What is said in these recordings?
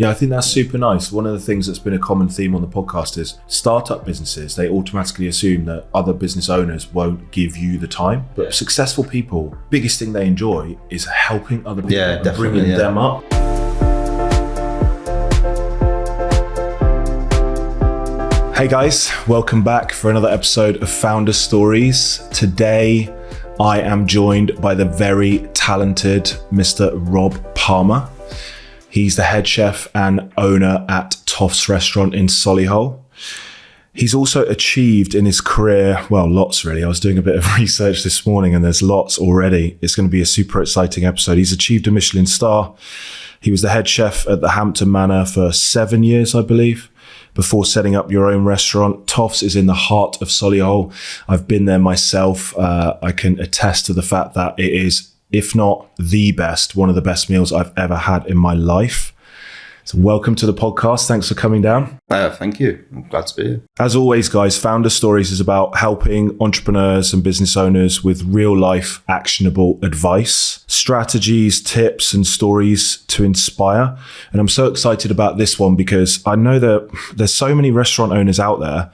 Yeah, I think that's super nice. One of the things that's been a common theme on the podcast is startup businesses, they automatically assume that other business owners won't give you the time. But successful people, biggest thing they enjoy is helping other people and bringing them up. Hey guys, welcome back for another episode of Founder Stories. Today, I am joined by the very talented Mr. Rob Palmer. He's the head chef and owner at Toff's restaurant in Solihull. He's also achieved in his career, well, lots really. I was doing a bit of research this morning and there's lots already. It's going to be a super exciting episode. He's achieved a Michelin Star. He was the head chef at the Hampton Manor for 7 years, I believe, before setting up your own restaurant. Toff's is in the heart of Solihull. I've been there myself. I can attest to the fact that it is, if not the best, one of the best meals I've ever had in my life. So welcome to the podcast. Thanks for coming down. Thank you. I'm glad to be here. As always, guys, Founder Stories is about helping entrepreneurs and business owners with real life actionable advice, strategies, tips, and stories to inspire. And I'm so excited about this one because I know that there's so many restaurant owners out there,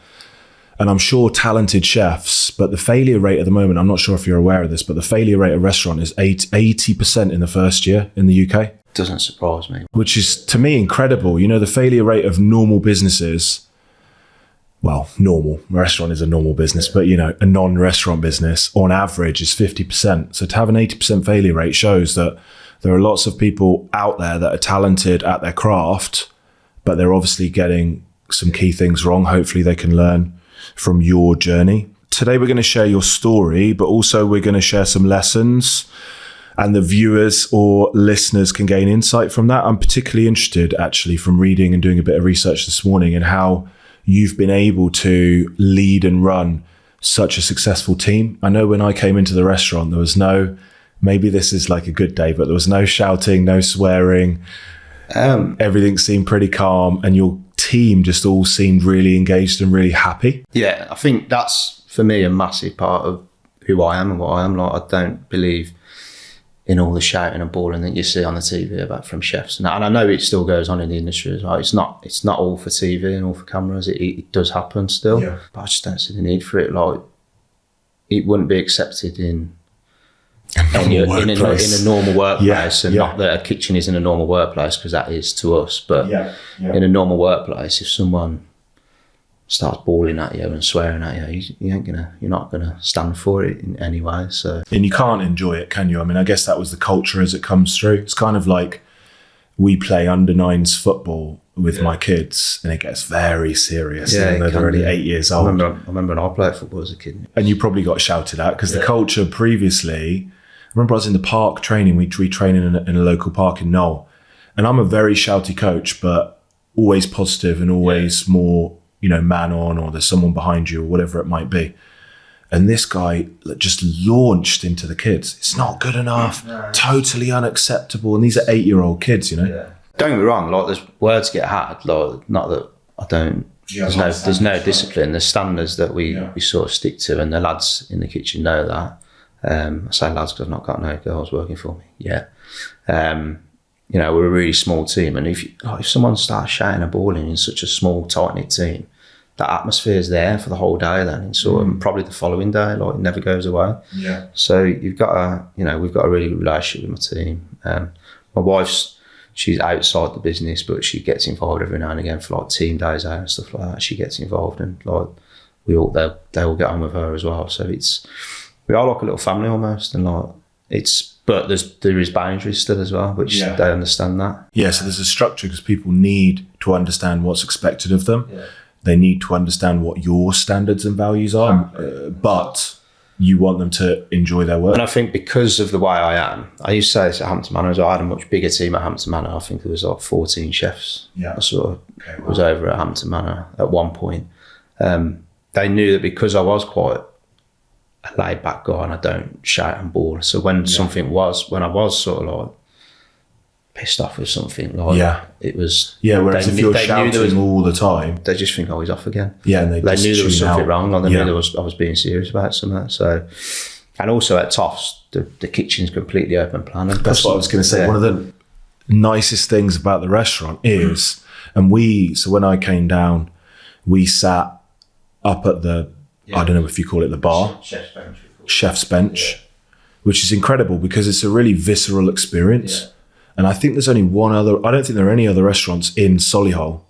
and I'm sure talented chefs, but the failure rate at the moment, I'm not sure if you're aware of this, but the failure rate of restaurant is 80% in the first year in the UK. Doesn't surprise me. Which is, to me, incredible. You know, the failure rate of normal businesses, well, normal, restaurant is a normal business, but, you know, a non-restaurant business on average is 50%. So to have an 80% failure rate shows that there are lots of people out there that are talented at their craft, but they're obviously getting some key things wrong. Hopefully they can learn from your journey. Today we're going to share your story, but also we're going to share some lessons, and the viewers or listeners can gain insight from that. I'm particularly interested, actually, from reading and doing a bit of research this morning, in how you've been able to lead and run such a successful team. I know when I came into the restaurant, there was no, maybe this is like a good day, but there was no shouting, no swearing. Everything seemed pretty calm, and your team just all seemed really engaged and really happy. Yeah, I think that's, for me, a massive part of who I am and what I am. Like, I don't believe in all the shouting and bawling that you see on the TV about from chefs. And I know it still goes on in the industry as well. It's not all for TV and all for cameras. It does happen still, but I just don't see the need for it. Like, it wouldn't be accepted in a normal workplace, and not that a kitchen isn't a normal workplace, because that is to us, but in a normal workplace, if someone starts bawling at you and swearing at you, you're not gonna stand for it in any way. So, and you can't enjoy it, can you? I mean, I guess that was the culture as it comes through. It's kind of like we play under-9s football with my kids, and it gets very serious. They're only 8 years old. I remember when I played football as a kid, and you probably got shouted at because the culture previously. I remember I was in the park training. We train in a local park in Knoll, and I'm a very shouty coach, but always positive and always more, man on, or there's someone behind you or whatever it might be. And this guy just launched into the kids. It's not good enough, totally unacceptable. And these are 8-year-old kids, Don't get me wrong, like, there's words get had, like, not that I don't. There's no discipline. There's standards that we sort of stick to, and the lads in the kitchen know that. I say lads because I've not got no girls working for me yet. We're a really small team, and if someone starts shouting and bawling in such a small, tight-knit team, that atmosphere is there for the whole day then, and probably the following day, like, it never goes away. Yeah. So you've got we've got a really good relationship with my team. My wife's, she's outside the business, but she gets involved every now and again for like team days out and stuff like that. She gets involved, and like they all get on with her as well. So we are like a little family almost, and like but there is boundaries still as well, which they understand that. Yeah, so there's a structure because people need to understand what's expected of them. Yeah. They need to understand what your standards and values are, but you want them to enjoy their work. And I think because of the way I am, I used to say this at Hampton Manor as well. I had a much bigger team at Hampton Manor. I think there was like 14 chefs. Yeah. I sort of was over at Hampton Manor at one point. They knew that because I was quite a laid back guy and I don't shout and bawl. So when I was sort of like pissed off with something, like it was. Yeah, whereas if you're shouting all the time, they just think, oh, he's off again. Yeah, and they knew there was something wrong, and they knew I was being serious about something. So, and also at Toff's, the kitchen's completely open plan. That's what I was going to say. One of the nicest things about the restaurant is, so when I came down, we sat up at the, I don't know if you call it the bar, chef's bench, which is incredible because it's a really visceral experience. Yeah. And I think there's only one other, I don't think there are any other restaurants in Solihull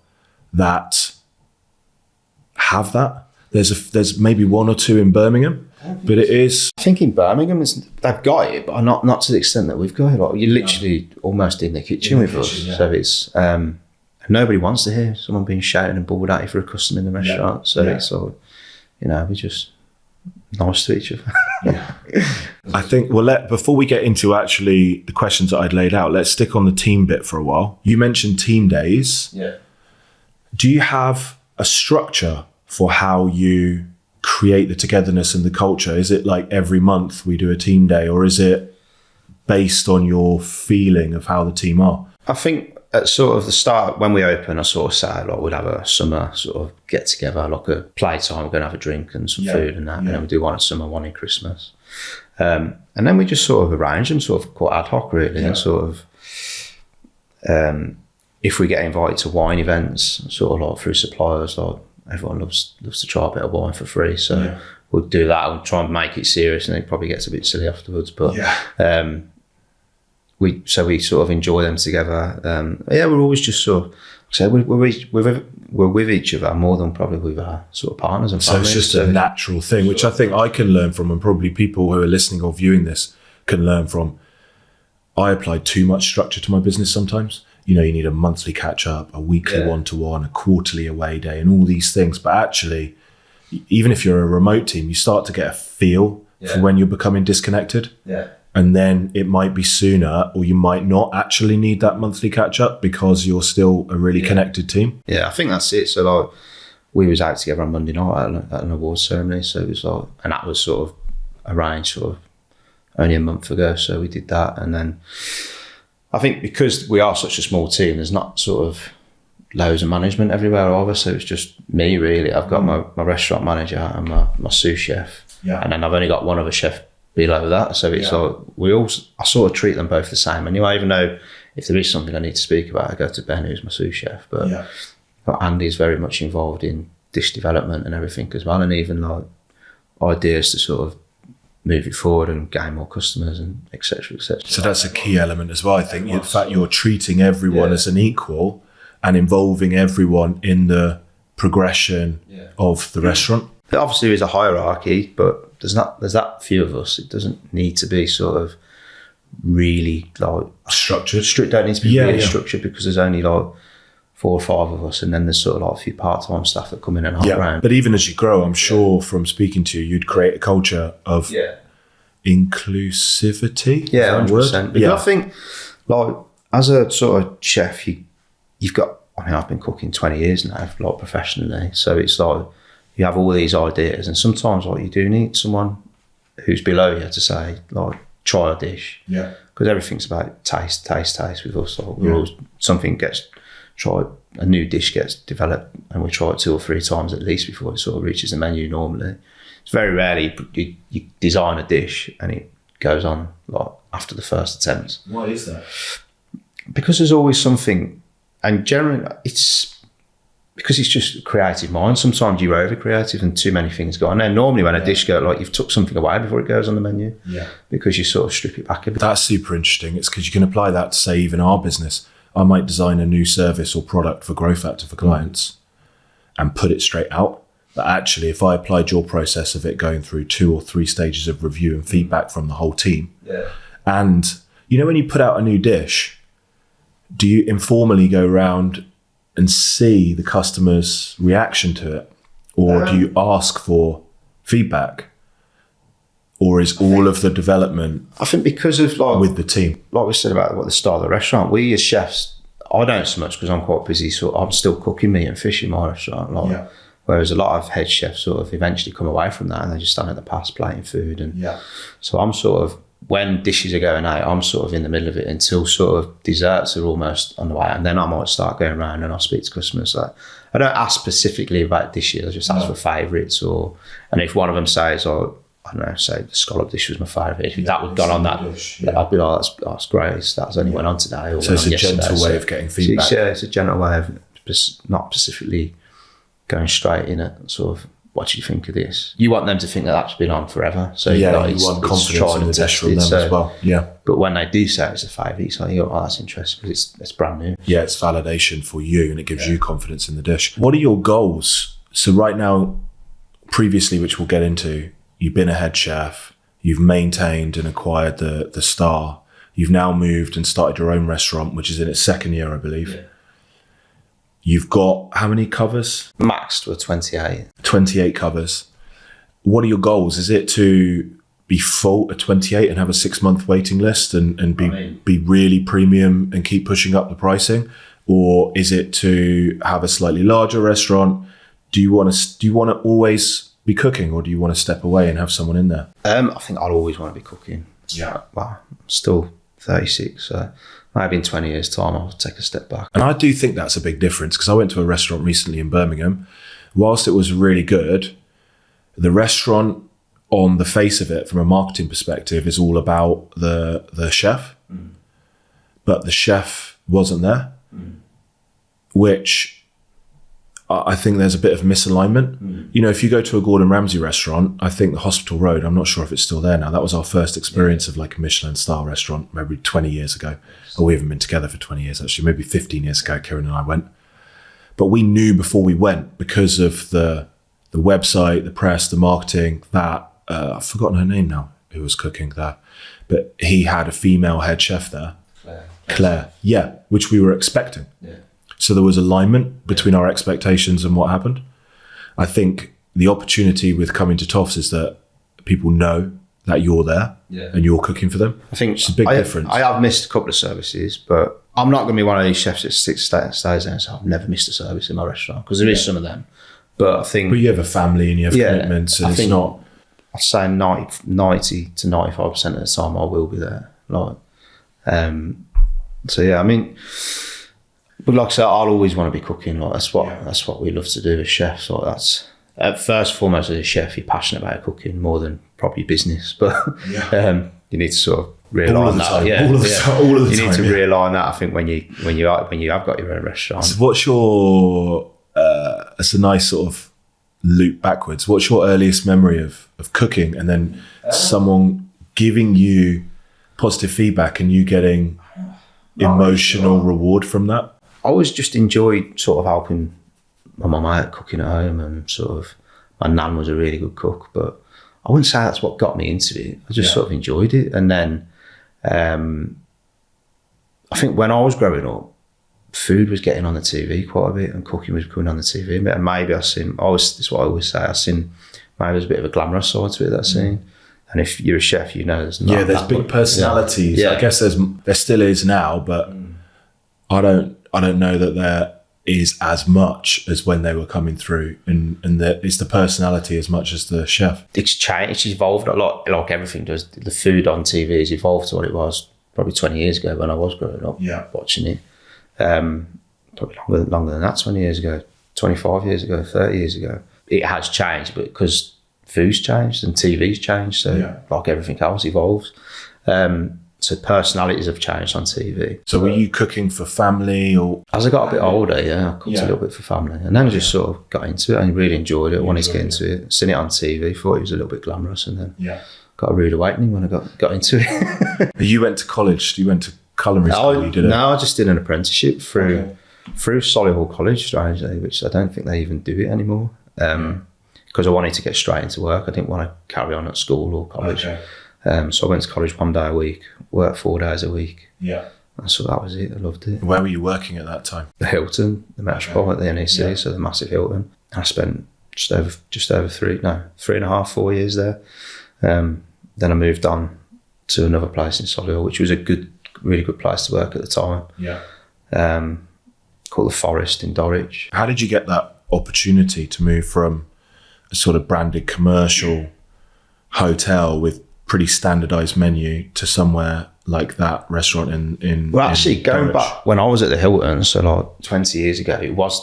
that have that. There's maybe one or two in Birmingham, but it is. I think in Birmingham they've got it, but not to the extent that we've got it. Like, you're literally almost in the kitchen with us, so it's nobody wants to hear someone being shouted and bawled at you for a customer in the restaurant. So it's like, we're just nice to each other. I think, before we get into actually the questions that I'd laid out, let's stick on the team bit for a while. You mentioned team days. Yeah. Do you have a structure for how you create the togetherness and the culture? Is it like every month we do a team day, or is it based on your feeling of how the team are? I think at sort of the start, when we open, I sort of say, like, we'd have a summer sort of get together, like a playtime, we're going to have a drink and some food and that, and then we do one at summer, one in Christmas. And then we just sort of arrange them sort of quite ad hoc, really, and sort of, if we get invited to wine events, sort of like through suppliers, like everyone loves to try a bit of wine for free, so we'll do that and try and make it serious, and it probably gets a bit silly afterwards, but we sort of enjoy them together. We're always just sort of, so we're with each other more than probably with our sort of partners and families. So it's just a natural thing, which I think I can learn from, and probably people who are listening or viewing this can learn from. I apply too much structure to my business sometimes. You need a monthly catch up, a weekly one-to-one, a quarterly away day, and all these things. But actually, even if you're a remote team, you start to get a feel for when you're becoming disconnected. Yeah. And then it might be sooner, or you might not actually need that monthly catch up because you're still a really connected team. Yeah, I think that's it. So like, we was out together on Monday night at an awards ceremony. So it was like, and that was sort of arranged sort of only a month ago. So we did that. And then I think because we are such a small team, there's not sort of loads of management everywhere either. So it's just me, really. I've got my restaurant manager and my sous chef. Yeah. And then I've only got one other chef below that, so it's like I sort of treat them both the same anyway, even though if there is something I need to speak about, I go to Ben, who's my sous chef, but Andy's very much involved in dish development and everything as well, and even like ideas to sort of move it forward and gain more customers and etc. etc. So that's a key element as well, I think. In fact, you're treating everyone as an equal and involving everyone in the progression of the restaurant. There obviously is a hierarchy, but there's that few of us. It doesn't need to be sort of really like structured. Don't need to be really structured, because there's only like 4 or 5 of us, and then there's sort of like a few part-time staff that come in and help around. But even as you grow, I'm sure from speaking to you, you'd create a culture of inclusivity. Yeah, 100%. Because I think, like, as a sort of chef, you've got. I mean, I've been cooking 20 years now, like professionally. So it's like, you have all these ideas, and sometimes like you do need someone who's below you to say, like, try a dish. Yeah. Because everything's about taste with us. Like, we're always, something gets tried, a new dish gets developed, and we try it 2 or 3 times at least before it sort of reaches the menu normally. It's very rarely you design a dish and it goes on like after the first attempt. Why is that? Because there's always something, and generally it's because it's just a creative mind. Sometimes you're over creative and too many things go on. And normally when a dish goes, like, you've took something away before it goes on the menu, because you sort of strip it back a bit. That's super interesting. It's because you can apply that to, say, even our business. I might design a new service or product for GrowFactor for clients and put it straight out. But actually, if I applied your process of it going through 2 or 3 stages of review and feedback from the whole team, and when you put out a new dish, do you informally go around and see the customer's reaction to it, or do you ask for feedback, or is all of the development? I think because of like with the team, like we said about the start of the restaurant, we as chefs, I don't so much because I'm quite busy, so I'm still cooking meat and fish in my restaurant. Whereas a lot of head chefs sort of eventually come away from that and they just stand at the pass plating food, and so I'm sort of, when dishes are going out, I'm sort of in the middle of it until sort of desserts are almost on the way, and then I might start going around and I'll speak to customers. Like, I don't ask specifically about dishes, I just ask for favourites, and if one of them says, "Oh, I don't know, say the scallop dish was my favourite. If that would gone on that, I'd be like, that's great. That's only went on today. Or so it's a gentle way of getting feedback. It's a gentle way of not specifically going straight in at sort of, what do you think of this? You want them to think that that's been on forever. So you want confidence in the dish from them as well. Yeah. But when they do say it's a favourite, it's like, oh, that's interesting because it's brand new. Yeah, it's validation for you and it gives you confidence in the dish. What are your goals? So right now, previously, which we'll get into, you've been a head chef, you've maintained and acquired the Star. You've now moved and started your own restaurant, which is in its second year, I believe. Yeah. You've got how many covers? Maxed were 28. 28 covers. What are your goals? Is it to be full at 28 and have a 6-month waiting list and be really premium and keep pushing up the pricing? Or is it to have a slightly larger restaurant? Do you want to always be cooking, or do you want to step away and have someone in there? I think I'll always want to be cooking. Yeah. Well, I'm still 36, so maybe in 20 years' time I'll take a step back. And I do think that's a big difference, because I went to a restaurant recently in Birmingham. Whilst it was really good, the restaurant, on the face of it, from a marketing perspective, is all about the chef. But the chef wasn't there, which I think there's a bit of misalignment. You know, if you go to a Gordon Ramsay restaurant, I think the Hospital Road, I'm not sure if it's still there now. That was our first experience of like a Michelin Star restaurant, maybe 20 years ago. Or we haven't been together for 20 years, actually. Maybe 15 years ago, Kieran and I went. But we knew before we went, because of the website, the press, the marketing, that, I've forgotten her name now, who was cooking there. But he had a female head chef there. Claire. Yeah, which we were expecting. Yeah. So there was alignment between our expectations and what happened. I think the opportunity with coming to Toffs is that people know that you're there and you're cooking for them. I think it's a big difference. I have missed a couple of services, but I'm not going to be one of these chefs that stays there and says, I've never missed a service in my restaurant, because there is some of them. But I think... But you have a family and you have commitments, and it's not... I'd say 90 to 95% of the time I will be there. So yeah, I mean... But like I said, I'll always want to be cooking. Like that's what we love to do as chefs. Like that's first and foremost, as a chef, you're passionate about cooking more than probably business. But you need to sort of realign that. All of the time. You need to realign that. I think when you have got your own restaurant. So what's your? It's a nice sort of loop backwards. What's your earliest memory of cooking, and then someone giving you positive feedback and you getting emotional reward from that? I always just enjoyed sort of helping my mum out cooking at home, and sort of my nan was a really good cook, but I wouldn't say that's what got me into it. I just sort of enjoyed it. And then I think when I was growing up, food was getting on the TV quite a bit, and cooking was coming on the TV a bit. And maybe this is what I always say, maybe there's a bit of a glamorous side to it that I've seen. And if you're a chef, you know there's not there's big personalities. I guess there still is now, but I don't know that there is as much as when they were coming through, and that it's the personality as much as the chef. It's changed, it's evolved a lot, like everything does. The food on TV has evolved to what it was probably 20 years ago when I was growing up watching it. Probably longer than that, 20 years ago, 25 years ago, 30 years ago. It has changed, but because food's changed and TV's changed, so like everything else evolves. So personalities have changed on TV. So were you cooking for family, or? As I got a bit older, I cooked a little bit for family, and then I just sort of got into it and really enjoyed it. Wanted to get into it. Seen it on TV, thought it was a little bit glamorous, and then got a rude awakening when I got into it. You went to college? You went to culinary school? No, I just did an apprenticeship through Solihull College, strangely, which I don't think they even do it anymore. Because I wanted to get straight into work. I didn't want to carry on at school or college. So I went to college 1 day a week, worked 4 days a week. And so that was it. I loved it. Where were you working at that time? The Hilton, the Metropole at the NEC, so the massive Hilton. I spent just over 3.5, 4 years there. Then I moved on to another place in Solihull, which was a really good place to work at the time. Called The Forest in Dorwich. How did you get that opportunity to move from a sort of branded commercial hotel with pretty standardized menu to somewhere like that restaurant in Well, actually, going Dorwich? back when I was at the Hilton, so like 20 years ago,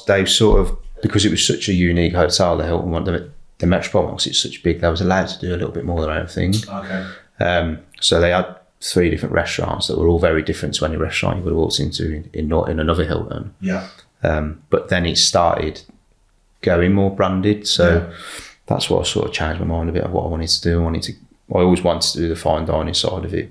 they sort of, because it was such a unique hotel, the Hilton, the Metropolitan, because it's such big, they was allowed to do a little bit more of their own thing. Okay. So they had 3 different restaurants that were all very different to any restaurant you would have walked into in another Hilton. Yeah. But then it started going more branded. So that's what sort of changed my mind a bit of what I wanted to do. I always wanted to do the fine dining side of it.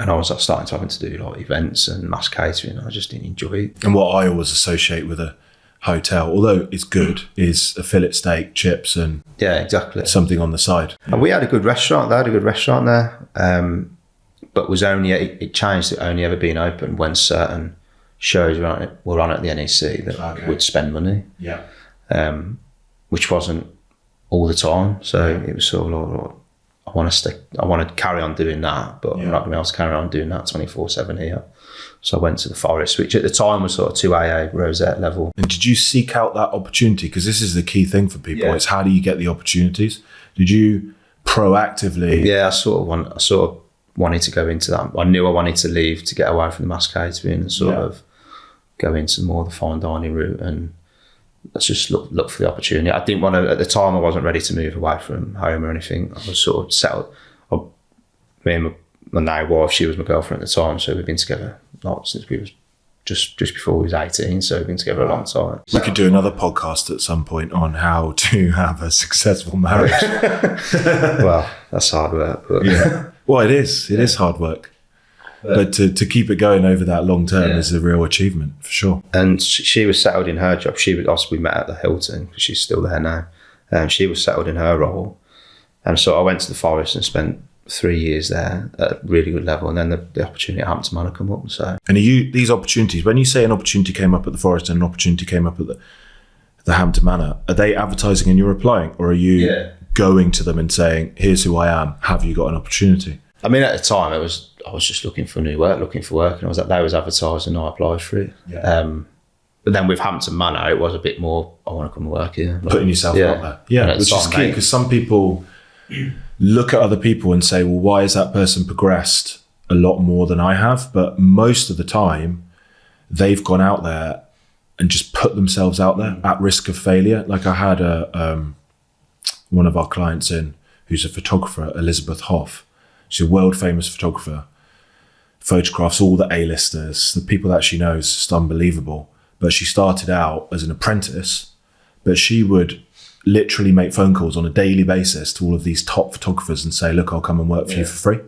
And I was starting to having to do like events and mass catering. I just didn't enjoy it. And what I always associate with a hotel, although it's good, is a fillet steak, chips, and exactly something on the side. And we had a good restaurant. They had a good restaurant there, but was only it changed to only ever being open when certain shows were on at the NEC that would spend money. Yeah. Which wasn't all the time. So it was sort of like, I want to carry on doing that, but I'm not going to be able to carry on doing that 24/7 here. So I went to the Forest, which at the time was sort of 2 AA Rosette level. And did you seek out that opportunity? Because this is the key thing for people. It's how do you get the opportunities? Did you proactively? Yeah, I sort of wanted to go into that. I knew I wanted to leave to get away from the mass catering and sort of go into more of the fine dining route, and let's just look for the opportunity. I didn't want to, at the time I wasn't ready to move away from home or anything. I was sort of settled. Me and my now wife, she was my girlfriend at the time, so we've been together since we was just before we was 18, so we've been together a long time. We could do another podcast at some point on how to have a successful marriage. Well, that's hard work. But Well, it is hard work. But to keep it going over that long term is a real achievement, for sure. And she was settled in her job. We met at the Hilton, because she's still there now. She was settled in her role. And so I went to the Forest and spent 3 years there at a really good level. And then the opportunity at Hampton Manor come up. So. And these opportunities, when you say an opportunity came up at the Forest and an opportunity came up at the Hampton Manor, are they advertising and you're applying? Or are you going to them and saying, here's who I am, have you got an opportunity? I mean, at the time, I was just looking for work, and they was advertised and I applied for it. Yeah. But then with Hampton Manor, it was a bit more, I want to come and work here. Putting yourself out there. Yeah, which is key, because some people look at other people and say, well, why has that person progressed a lot more than I have? But most of the time, they've gone out there and just put themselves out there at risk of failure. Like I had one of our clients in, who's a photographer, Elizabeth Hoff. She's a world famous photographer, photographs all the A-listers, the people that she knows, just unbelievable. But she started out as an apprentice, but she would literally make phone calls on a daily basis to all of these top photographers and say, look, I'll come and work for you for free.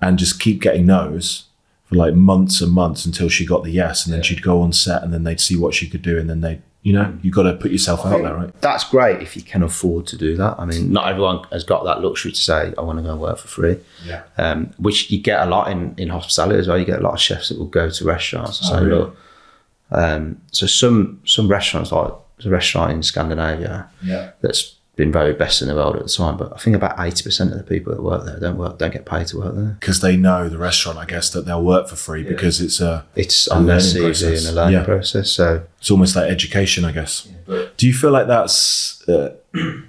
And just keep getting no's for like months and months until she got the yes. And then she'd go on set and then they'd see what she could do. And then you got to put yourself out there, right? That's great if you can afford to do that. I mean, not everyone has got that luxury to say, I want to go and work for free. Yeah. Which you get a lot in hospitality as well. You get a lot of chefs that will go to restaurants and say, really? look. So some restaurants, like there's a restaurant in Scandinavia that's been very best in the world at the time, but I think about 80% of the people that work there don't get paid to work there, because they know the restaurant, I guess, that they'll work for free because it's on their CV and a learning process. So it's almost like education, I guess. Do you feel like that's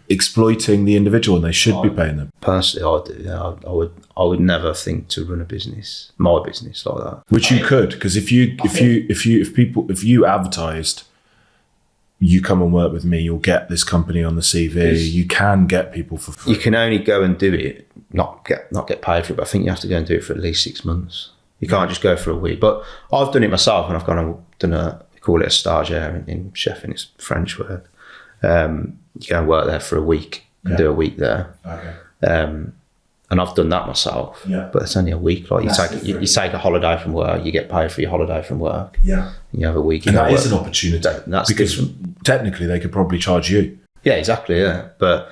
exploiting the individual and they should be paying them? Personally, I do. Yeah, I would never think to run my business like that. Which you could, because if you advertised, you come and work with me, you'll get this company on the CV. You can get people for free. You can only go and do it, not get paid for it, but I think you have to go and do it for at least 6 months. You can't just go for a week. But I've done it myself, and I've gone and done we call it a stagiaire in chefing, it's French word. You go and work there for a week and do a week there. Okay. And I've done that myself, but it's only a week. Like you take a holiday from work, you get paid for your holiday from work. Yeah, you have a week. And that is an opportunity. That's because different. Technically they could probably charge you. Yeah, exactly. Yeah, but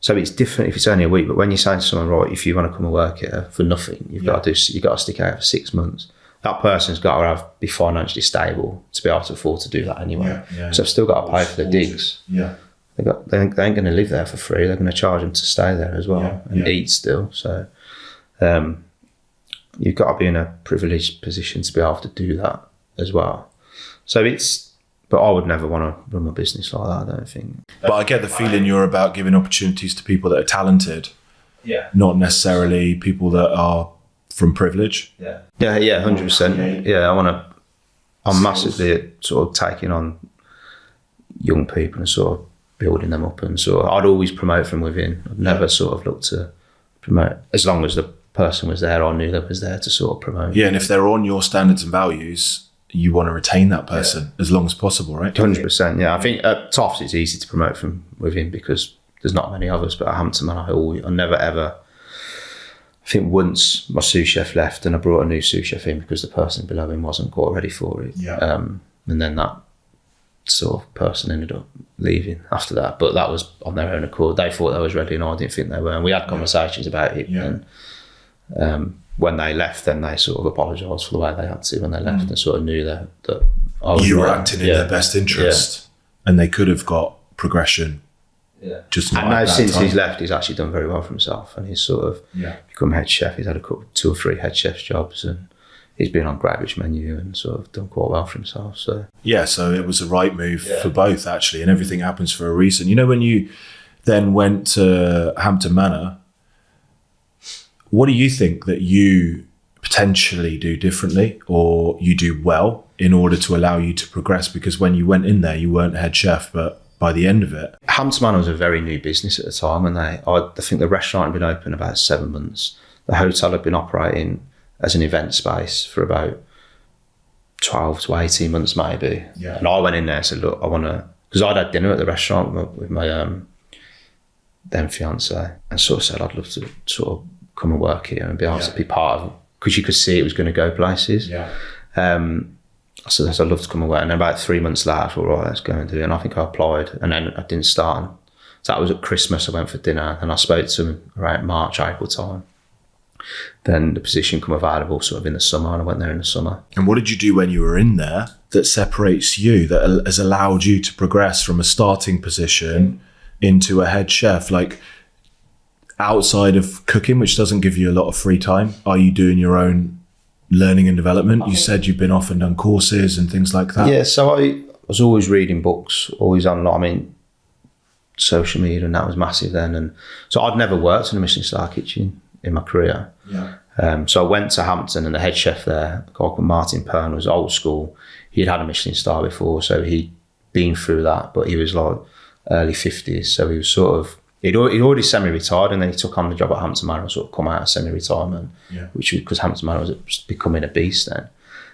so it's different if it's only a week. But when you're saying to someone, right, if you want to come and work here for nothing, you've got to stick out for 6 months. That person's got to be financially stable to be able to afford to do that anyway. So I've still got to pay for the digs. Yeah. They ain't going to live there for free. They're going to charge them to stay there as well and eat still. So you've got to be in a privileged position to be able to do that as well. So but I would never want to run my business like that, I don't think. But I get the feeling you're about giving opportunities to people that are talented, not necessarily people that are from privilege. Yeah, 100%. Yeah, I'm massively sort of taking on young people and sort of building them up, and sort of, I'd always promote from within. I'd never sort of look to promote, as long as the person was there, I knew that was there to sort of promote. Yeah, and if they're on your standards and values, you want to retain that person as long as possible, right? 100%, yeah. I think at Toffs it's easy to promote from within because there's not many of us, but at Hampton Manor, I never ever, I think once my sous chef left and I brought a new sous chef in because the person below him wasn't quite ready for it. And then that sort of person ended up leaving after that, but that was on their own accord. They thought they was ready and I didn't think they were, and we had conversations about it. And when they left, then they sort of apologised for the way they had to when they left, and sort of knew that I was you were acting in their best interest, and they could have got progression. Just not. And now since time. he's left, he's actually done very well for himself, and he's sort of become head chef. He's had 2 or 3 head chef's jobs, and he's been on Gravage menu and sort of done quite well for himself. So so it was the right move for both, actually, and everything happens for a reason. You know, when you then went to Hampton Manor, what do you think that you potentially do differently or you do well in order to allow you to progress? Because when you went in there, you weren't head chef, but by the end of it, Hampton Manor was a very new business at the time, and I think the restaurant had been open about 7 months. The hotel had been operating as an event space for about 12 to 18 months maybe. And I went in there and said, look, I want to, because I'd had dinner at the restaurant with my then fiance, and sort of said I'd love to sort of come and work here and be able to be part of it, because you could see it was going to go places. So I'd love to come and work. And then about 3 months later, I thought, right, let's go and do it. And I think I applied, and then I didn't start. So that was at Christmas. I went for dinner, and I spoke to them around March, April time. Then the position come available sort of in the summer, and I went there in the summer. And what did you do when you were in there that separates you, that has allowed you to progress from a starting position into a head chef? Like, outside of cooking, which doesn't give you a lot of free time, are you doing your own learning and development? You said you've been off and done courses and things like that. Yeah, so I was always reading books, always online. I mean, social media, and that was massive then. And so I'd never worked in a Michelin Star kitchen in my career. So I went to Hampton, and the head chef there, a guy called Martin Pern, was old school. He'd had a Michelin Star before, so he'd been through that, but he was like early 50s. So he was sort of, he'd already semi-retired, and then he took on the job at Hampton Manor and sort of come out of semi-retirement, which was because Hampton Manor was becoming a beast then.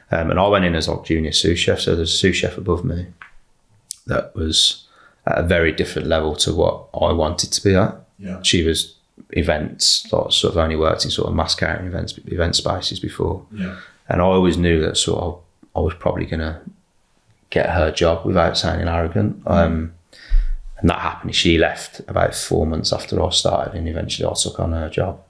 And I went in as like junior sous chef, so there's a sous chef above me that was at a very different level to what I wanted to be at. She was events, like sort of only worked in sort of mass catering event spaces before. And I always knew that sort of I was probably going to get her job without sounding arrogant. And that happened. She left about 4 months after I started, and eventually I took on her job.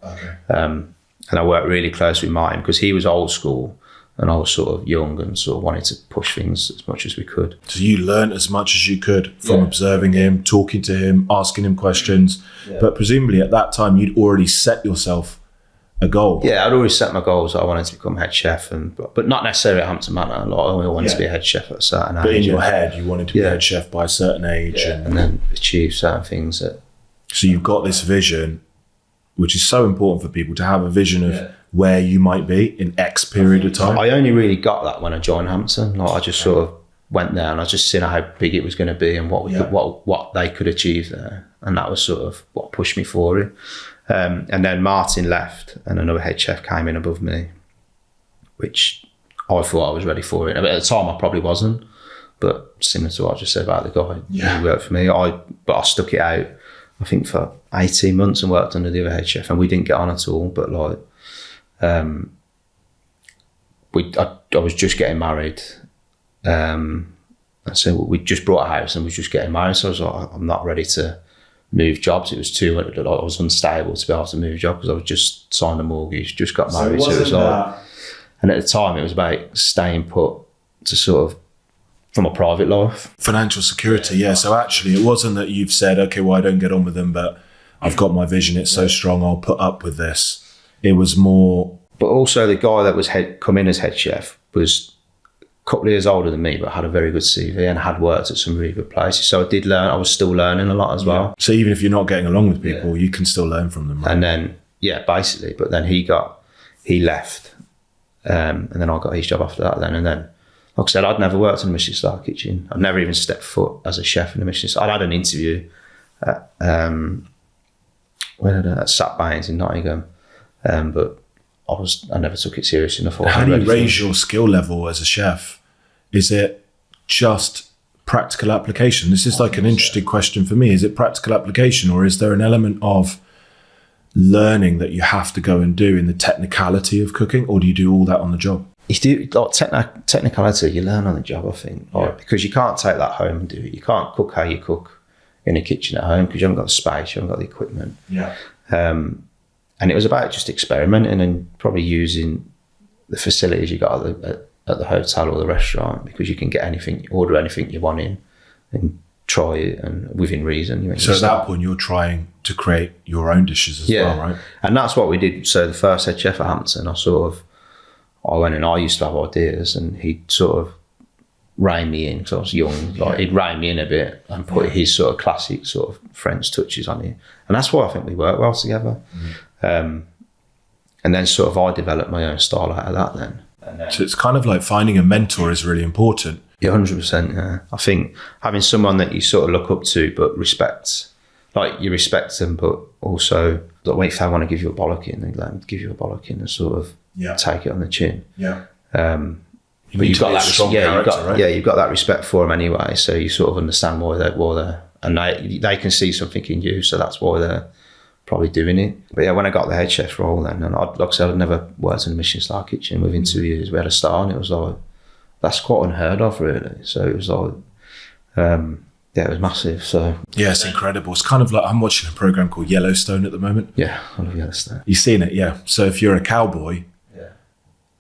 And I worked really close with Martin because he was old school and I was sort of young and sort of wanted to push things as much as we could. So you learned as much as you could from observing him, talking to him, asking him questions. But presumably at that time you'd already set yourself a goal. Yeah, I'd already set my goals. I wanted to become head chef, but not necessarily at Hampton Manor. Like, I wanted to be a head chef at a certain age. But in your head, you wanted to be a head chef by a certain age. And then achieve certain things. So you've got this vision, which is so important for people to have a vision of where you might be in X period of time. I only really got that when I joined Hampton. Like, I just sort of went there and I just seen how big it was going to be and what we could, what they could achieve there. And that was sort of what pushed me forward. And then Martin left and another head chef came in above me, which I thought I was ready for it. At the time I probably wasn't, but similar to what I just said about the guy who worked for me, but I stuck it out, I think for 18 months and worked under the other head chef, and we didn't get on at all. But like, I was just getting married. And so we just bought a house and we was just getting married. So I was like, I'm not ready to move jobs. It was I was unstable to be able to move jobs because I was just signed a mortgage, just got married. So it was like, and at the time it was about staying put to sort of from a private life. Financial security, yeah. So actually it wasn't that you've said, okay, well, I don't get on with them, but I've got my vision, it's so strong, I'll put up with this. It was more... But also the guy that was come in as head chef was a couple of years older than me, but had a very good CV and had worked at some really good places. So I did learn, I was still learning a lot as well. So even if you're not getting along with people, you can still learn from them, right? And then, basically, but then he left. And then I got his job after that then. And then like I said, I'd never worked in a Michelin Star kitchen. I'd never even stepped foot as a chef in a Michelin Star. I'd had an interview at Sat Baines in Nottingham, but I never took it seriously enough. How do you raise your skill level as a chef? Is it just practical application? This is like an interesting question for me. Is it practical application, or is there an element of learning that you have to go and do in the technicality of cooking, or do you do all that on the job? You do like technicality. You learn on the job, I think, because you can't take that home and do it. You can't cook how you cook in a kitchen at home because you haven't got the space, you haven't got the equipment. Yeah. And it was about just experimenting and probably using the facilities you got at the hotel or the restaurant, because you can get anything, order anything you want in and try it, and within reason. So at that point, you're trying to create your own dishes as well, right? And that's what we did. So the first head chef at Hampton, I went and I used to have ideas, and he'd sort of rein me in because I was young. Like he'd rein me in a bit and put his sort of classic sort of French touches on it. And that's why I think we work well together. And then sort of I developed my own style out of that then. So it's kind of like finding a mentor is really important. Yeah, 100%. Yeah, I think having someone that you sort of look up to but respect, like you respect them, but also like if they want to give you a bollocking, they let them give you a bollocking and sort of take it on the chin. Yeah. But you've got that, you've got that respect for them anyway. So you sort of understand why they're, and they can see something in you, so that's why they're probably doing it. But yeah, when I got the head chef role then, and like I said, I'd never worked in a Michelin Star kitchen. Within 2 years, we had a star, and it was like, that's quite unheard of, really. So it was like, it was massive. So yeah, it's incredible. It's kind of like, I'm watching a program called Yellowstone at the moment. Yeah, I love Yellowstone. You've seen it, yeah. So if you're a cowboy,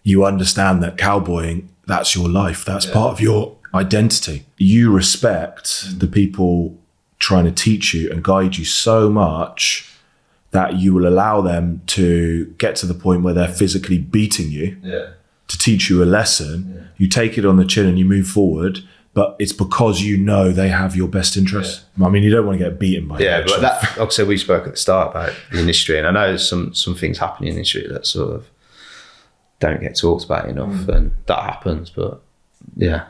you understand that cowboying, that's your life. That's part of your identity. You respect the people trying to teach you and guide you so much that you will allow them to get to the point where they're physically beating you to teach you a lesson. Yeah. You take it on the chin and you move forward, but it's because you know they have your best interests. I mean, you don't want to get beaten by but that, like I said, we spoke at the start about the industry, and I know there's some things happening in the industry that sort of don't get talked about enough, and that happens. But yeah,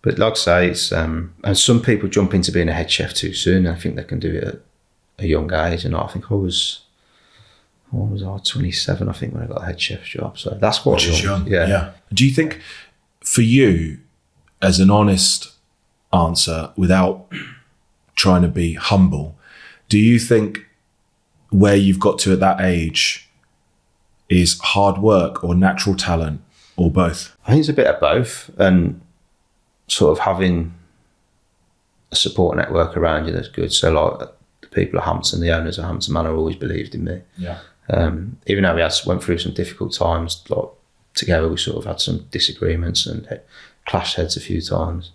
but like I say, it's and some people jump into being a head chef too soon. I think they can do it at a young age, and I think I was 27, I think, when I got a head chef's job. So that's quite young. Yeah. Do you think, for you, as an honest answer, without trying to be humble, do you think where you've got to at that age is hard work or natural talent, or both? I think it's a bit of both, and sort of having a support network around you that's good. So like the people at Hampton, the owners of Hampton Manor, always believed in me. Yeah. Even though we went through some difficult times, like together, we sort of had some disagreements and clashed heads a few times.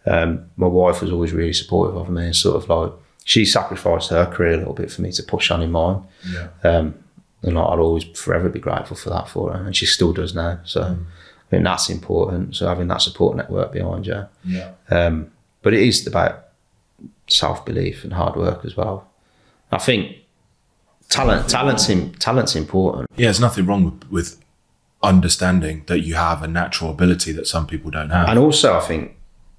My wife was always really supportive of me, and sort of like she sacrificed her career a little bit for me to push on in mine. Yeah. And I'd always forever be grateful for that for her, and she still does now. So I think that's important. So having that support network behind you. Yeah. But it is about self-belief and hard work as well. I think talent's important. Yeah, there's nothing wrong with understanding that you have a natural ability that some people don't have. And also, I think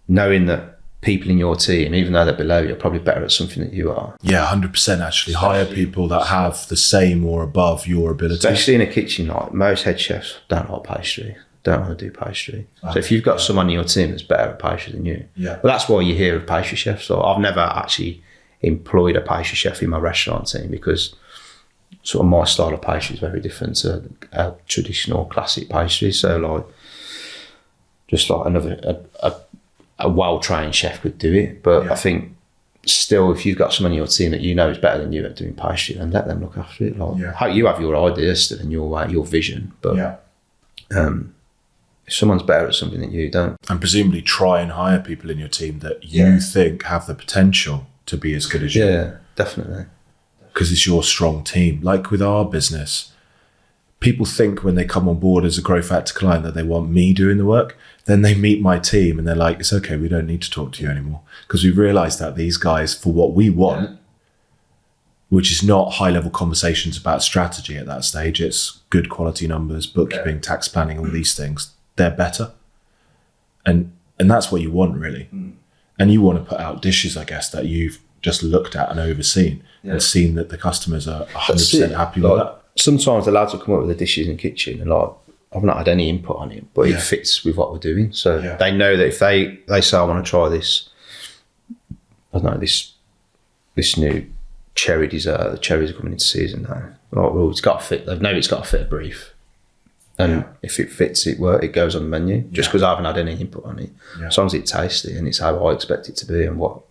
knowing that people in your team, even though they're below you, are probably better at something that you are. Yeah, 100% actually. Hire people that have the same or above your ability. Especially in a kitchen, like most head chefs don't like pastry, don't want to do pastry. So if you've got someone in your team that's better at pastry than you, well, that's why you hear of pastry chefs. So I've never actually employed a pastry chef in my restaurant team, because sort of my style of pastry is very different to a traditional classic pastry. So like, just like a well-trained chef could do it. But I think still, if you've got someone in your team that you know is better than you at doing pastry, then let them look after it. Like, how you have your ideas still and your vision, but if someone's better at something than you, don't. And presumably try and hire people in your team that you think have the potential to be as good as you. Yeah, definitely. Because it's your strong team. Like with our business, people think when they come on board as a GrowFactor client that they want me doing the work. Then they meet my team and they're like, it's okay, we don't need to talk to you anymore. Because we've realised that these guys, for what we want, which is not high-level conversations about strategy at that stage, it's good quality numbers, bookkeeping, tax planning, all these things, they're better. And that's what you want, really. And you want to put out dishes, I guess, that you've just looked at and overseen and seen that the customers are 100% happy with that. Sometimes the lads will come up with the dishes in the kitchen and like, I've not had any input on it, but it fits with what we're doing. So they know that if they say, I want to try this, I don't know, this new cherry dessert, the cherries are coming into season now. Like, well, it's got to fit. They know it's got to fit a brief. And if it fits, it goes on the menu. Just because I haven't had any input on it, as long as it's tasty and it's how I expect it to be and what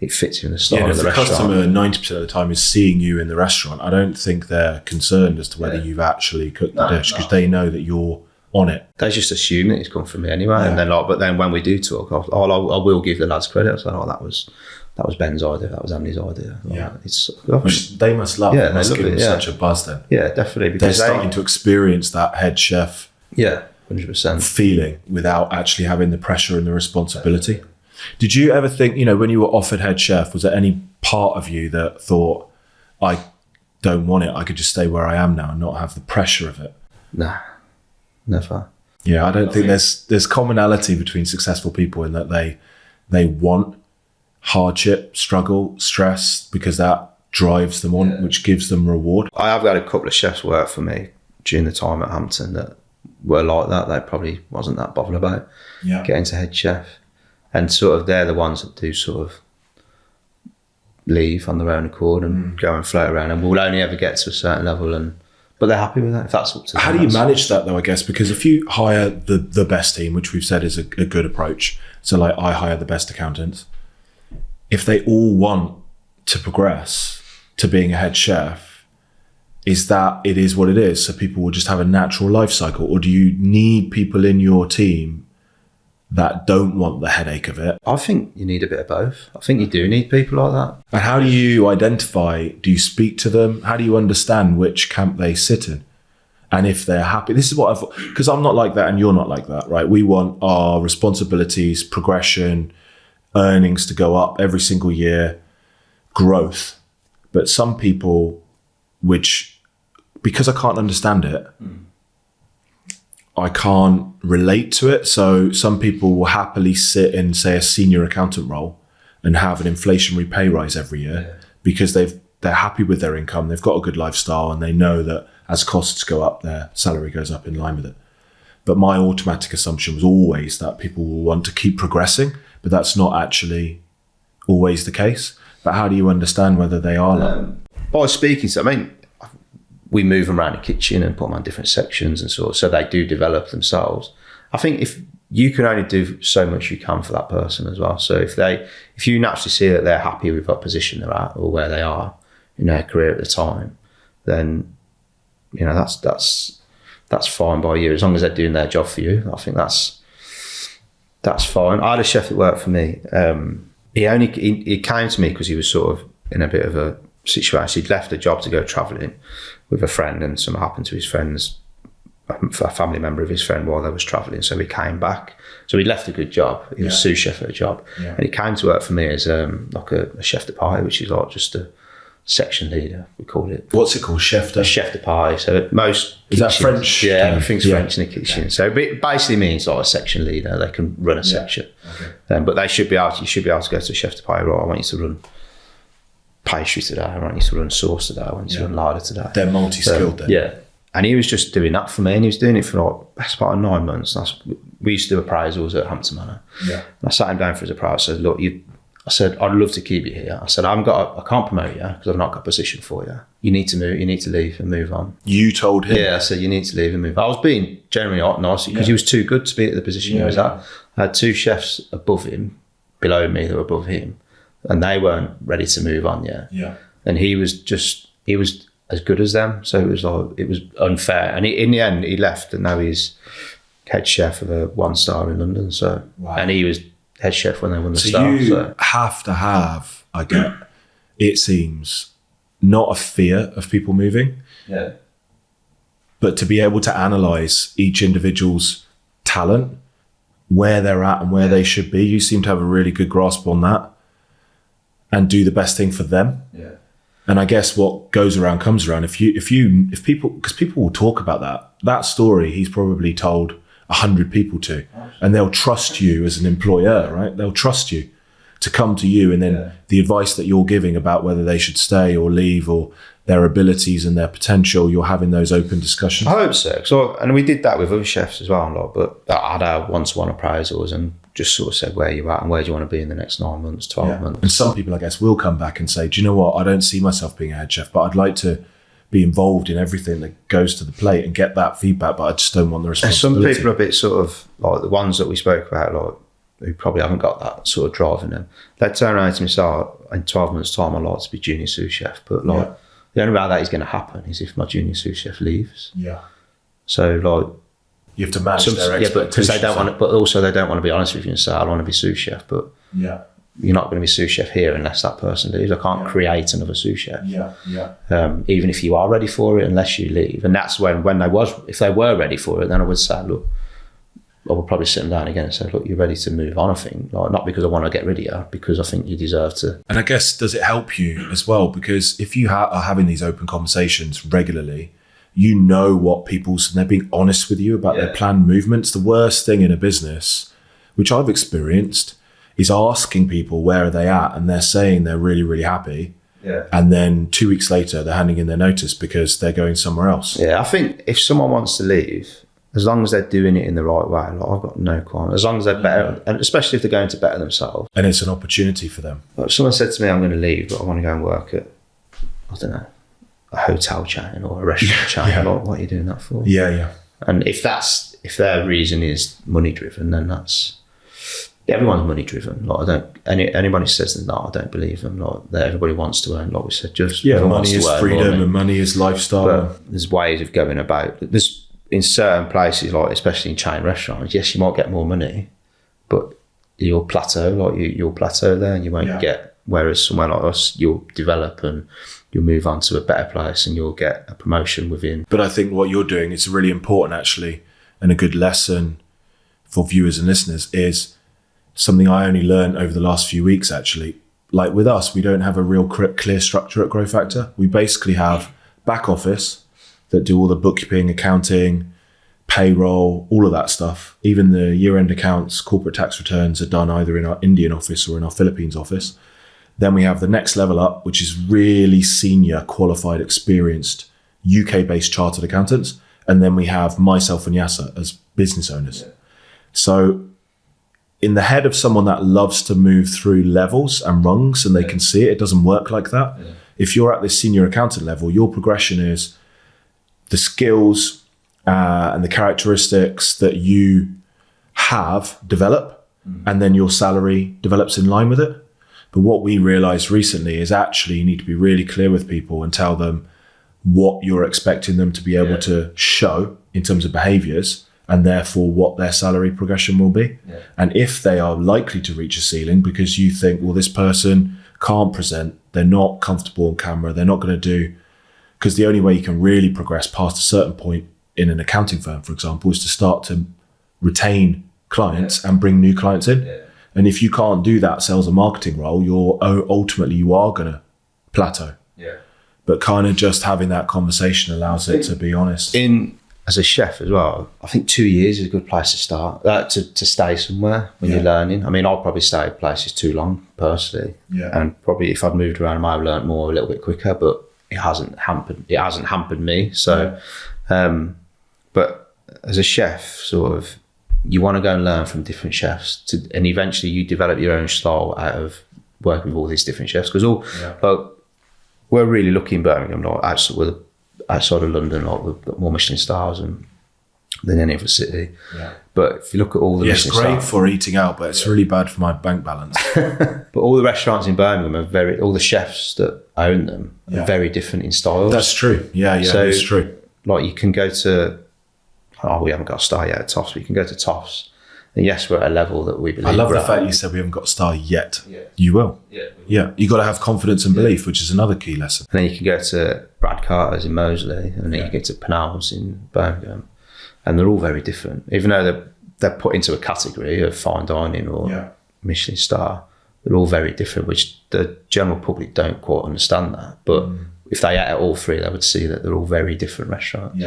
it fits in the style of the restaurant. If the customer 90% of the time is seeing you in the restaurant, I don't think they're concerned as to whether you've actually cooked the dish, because they know that you're on it. They just assume that it's come from me anyway, and then but then when we do talk, I will give the lads credit. I was like, that was Ben's idea, that was Andy's idea. Which they must love. Yeah, it must give them such a buzz then. Yeah, definitely. Because they're starting to experience that head chef 100% feeling without actually having the pressure and the responsibility. Did you ever think, when you were offered head chef, was there any part of you that thought, I don't want it, I could just stay where I am now and not have the pressure of it? Nah, never. Yeah, I don't think there's commonality between successful people in that they want hardship, struggle, stress, because that drives them on, which gives them reward. I have had a couple of chefs work for me during the time at Hampton that were like that. They probably wasn't that bothered about getting to head chef. And sort of they're the ones that do sort of leave on their own accord and go and float around, and we'll only ever get to a certain level, but they're happy with that if that's up to them. How do you manage that though, I guess? Because if you hire the best team, which we've said is a good approach, so like I hire the best accountants, if they all want to progress to being a head chef, is that it is what it is, so people will just have a natural life cycle? Or do you need people in your team that don't want the headache of it? I think you need a bit of both. I think you do need people like that. And how do you identify, do you speak to them? How do you understand which camp they sit in? And if they're happy, this is what because I'm not like that and you're not like that, right? We want our responsibilities, progression, earnings to go up every single year, growth. But some people, because I can't understand it, I can't relate to it. So some people will happily sit in, say, a senior accountant role and have an inflationary pay rise every year because they're happy with their income, they've got a good lifestyle, and they know that as costs go up, their salary goes up in line with it. But my automatic assumption was always that people will want to keep progressing, but that's not actually always the case. But how do you understand whether they are like? By speaking to, we move them around the kitchen and put them on different sections and so they do develop themselves. I think if you can only do so much you can for that person as well. So if you naturally see that they're happy with what position they're at or where they are in their career at the time, then that's fine by you, as long as they're doing their job for you. I think that's fine. I had a chef that worked for me. He came to me because he was sort of in a bit of a situation. He'd left a job to go travelling with a friend, and something happened to his friends, a family member of his friend, while they was travelling. So he came back. So he'd left a good job. He was sous chef at a job, and he came to work for me as like a chef de partie, which is like just a section leader, we call it. What's it called? Chef de partie. So most is that French? Yeah, everything's French in the kitchen. Yeah. So it basically means like a section leader. They can run a section, but they should be able. You should be able to go to a chef de partie. Right, I want you to run pastry today. I want you to run sauce today. I want you to run larder today. They're multi-skilled then. Yeah, and he was just doing that for me, and he was doing it for like best part of 9 months. We used to do appraisals at Hampton Manor. Yeah, and I sat him down for his appraisal. I said, look, I said, I'd love to keep you here. I said, I can't promote you because I've not got a position for you. You need to move. You need to leave and move on. You told him? Yeah, I said, you need to leave and move. I was being generally nice because he was too good to be at the position he was at. I had 2 chefs above him, below me, that were above him, and they weren't ready to move on yet. Yeah. And he was as good as them. So it was unfair. And in the end, he left, and now he's head chef of a 1-star in London. So, and he was head chef when they won the Star. You have to have, it seems, not a fear of people moving, but to be able to analyse each individual's talent, where they're at and where they should be. You seem to have a really good grasp on that and do the best thing for them. Yeah. And I guess what goes around comes around. If people, because people will talk about that story he's probably told 100 people to, and they'll trust you as an employer, right? They'll trust you to come to you, and then the advice that you're giving about whether they should stay or leave or their abilities and their potential, you're having those open discussions. I hope so. And we did that with other chefs as well, but I had our one-to-one appraisals and just sort of said where you're at and where do you want to be in the next 9 months, 12 months. And some people, I guess, will come back and say, do you know what? I don't see myself being a head chef, but I'd like to be involved in everything that goes to the plate and get that feedback, but I just don't want the responsibility. And some people are a bit sort of like the ones that we spoke about, like who probably haven't got that sort of drive in them. They'd turn around to me and say, in 12 months' time, I'd like to be junior sous chef, but like, the only way that is going to happen is if my junior sous chef leaves. Yeah. So like, you have to manage their expectations. But because they don't want to, but also they don't want to be honest with you and say, I want to be sous chef, but you're not going to be sous chef here unless that person leaves. I can't create another sous chef. Even if you are ready for it, unless you leave. And that's if they were ready for it, then I would say, look, I would probably sit them down again and say, look, you're ready to move on, I think. Like, not because I want to get rid of you, because I think you deserve to. And I guess, does it help you as well? Because if you are having these open conversations regularly, you know what and they're being honest with you about their planned movements. The worst thing in a business, which I've experienced, is asking people where are they at, and they're saying they're really, really happy. Yeah. And then 2 weeks later, they're handing in their notice because they're going somewhere else. Yeah, I think if someone wants to leave, as long as they're doing it in the right way, like, I've got no qualm. As long as they're better, and especially if they're going to better themselves. And it's an opportunity for them. Like, if someone said to me, I'm going to leave, but I want to go and work at, I don't know, a hotel chain or a restaurant chain. Like, what are you doing that for? Yeah. And if their reason is money driven, then everyone's money driven. Like, anybody says that, no, I don't believe them. Like, that everybody wants to earn, like we said, money is freedom and money is lifestyle. But there's ways of going about it. In certain places, like especially in chain restaurants, yes, you might get more money, but you'll plateau, you'll plateau there and you won't get, whereas somewhere like us, you'll develop and you'll move on to a better place and you'll get a promotion within. But I think what you're doing is really important actually, and a good lesson for viewers and listeners is something I only learned over the last few weeks actually. Like with us, we don't have a real clear structure at GrowFactor. We basically have back office that do all the bookkeeping, accounting, payroll, all of that stuff. Even the year-end accounts, corporate tax returns are done either in our Indian office or in our Philippines office. Then we have the next level up, which is really senior, qualified, experienced, UK-based chartered accountants. And then we have myself and Yasser as business owners. Yeah. So in the head of someone that loves to move through levels and rungs and they can see it doesn't work like that. Yeah. If you're at this senior accountant level, your progression is the skills and the characteristics that you have develop, and then your salary develops in line with it. But what we realized recently is actually you need to be really clear with people and tell them what you're expecting them to be able to show in terms of behaviors, and therefore what their salary progression will be. Yeah. And if they are likely to reach a ceiling because you think, well, this person can't present, they're not comfortable on camera, they're not going to do, because the only way you can really progress past a certain point in an accounting firm, for example, is to start to retain clients and bring new clients in. Yeah. And if you can't do that sales and marketing role, you are going to plateau. Yeah. But kind of just having that conversation allows it to be honest. As a chef as well, I think 2 years is a good place to start, to stay somewhere when you're learning. I mean, I'll probably stay at places too long personally. Yeah. And probably if I'd moved around, I might have learned more a little bit quicker, but it hasn't hampered me. So, but as a chef, sort of, you want to go and learn from different chefs, and eventually you develop your own style out of working with all these different chefs. Because we're really lucky in Birmingham, like outside of London, like we've got more Michelin stars than any other city. Yeah. But if you look at all the Michelin stars, it's great for eating out, but it's really bad for my bank balance. But all the restaurants in Birmingham are all the chefs that own them are very different in styles. That's true. Yeah, so, that's true. Like you can go to, we haven't got a star yet at Toffs, but you can go to Toffs. And yes, we're at a level that we believe. I love the fact you said we haven't got a star yet. Yeah. You will. Yeah. You got to have confidence and belief, which is another key lesson. And then you can go to Brad Carter's in Moseley, and then you get to Penal's in Birmingham, and they're all very different. Even though they're put into a category of fine dining or Michelin Star, they're all very different, which the general public don't quite understand that. But if they ate at all three, they would see that they're all very different restaurants.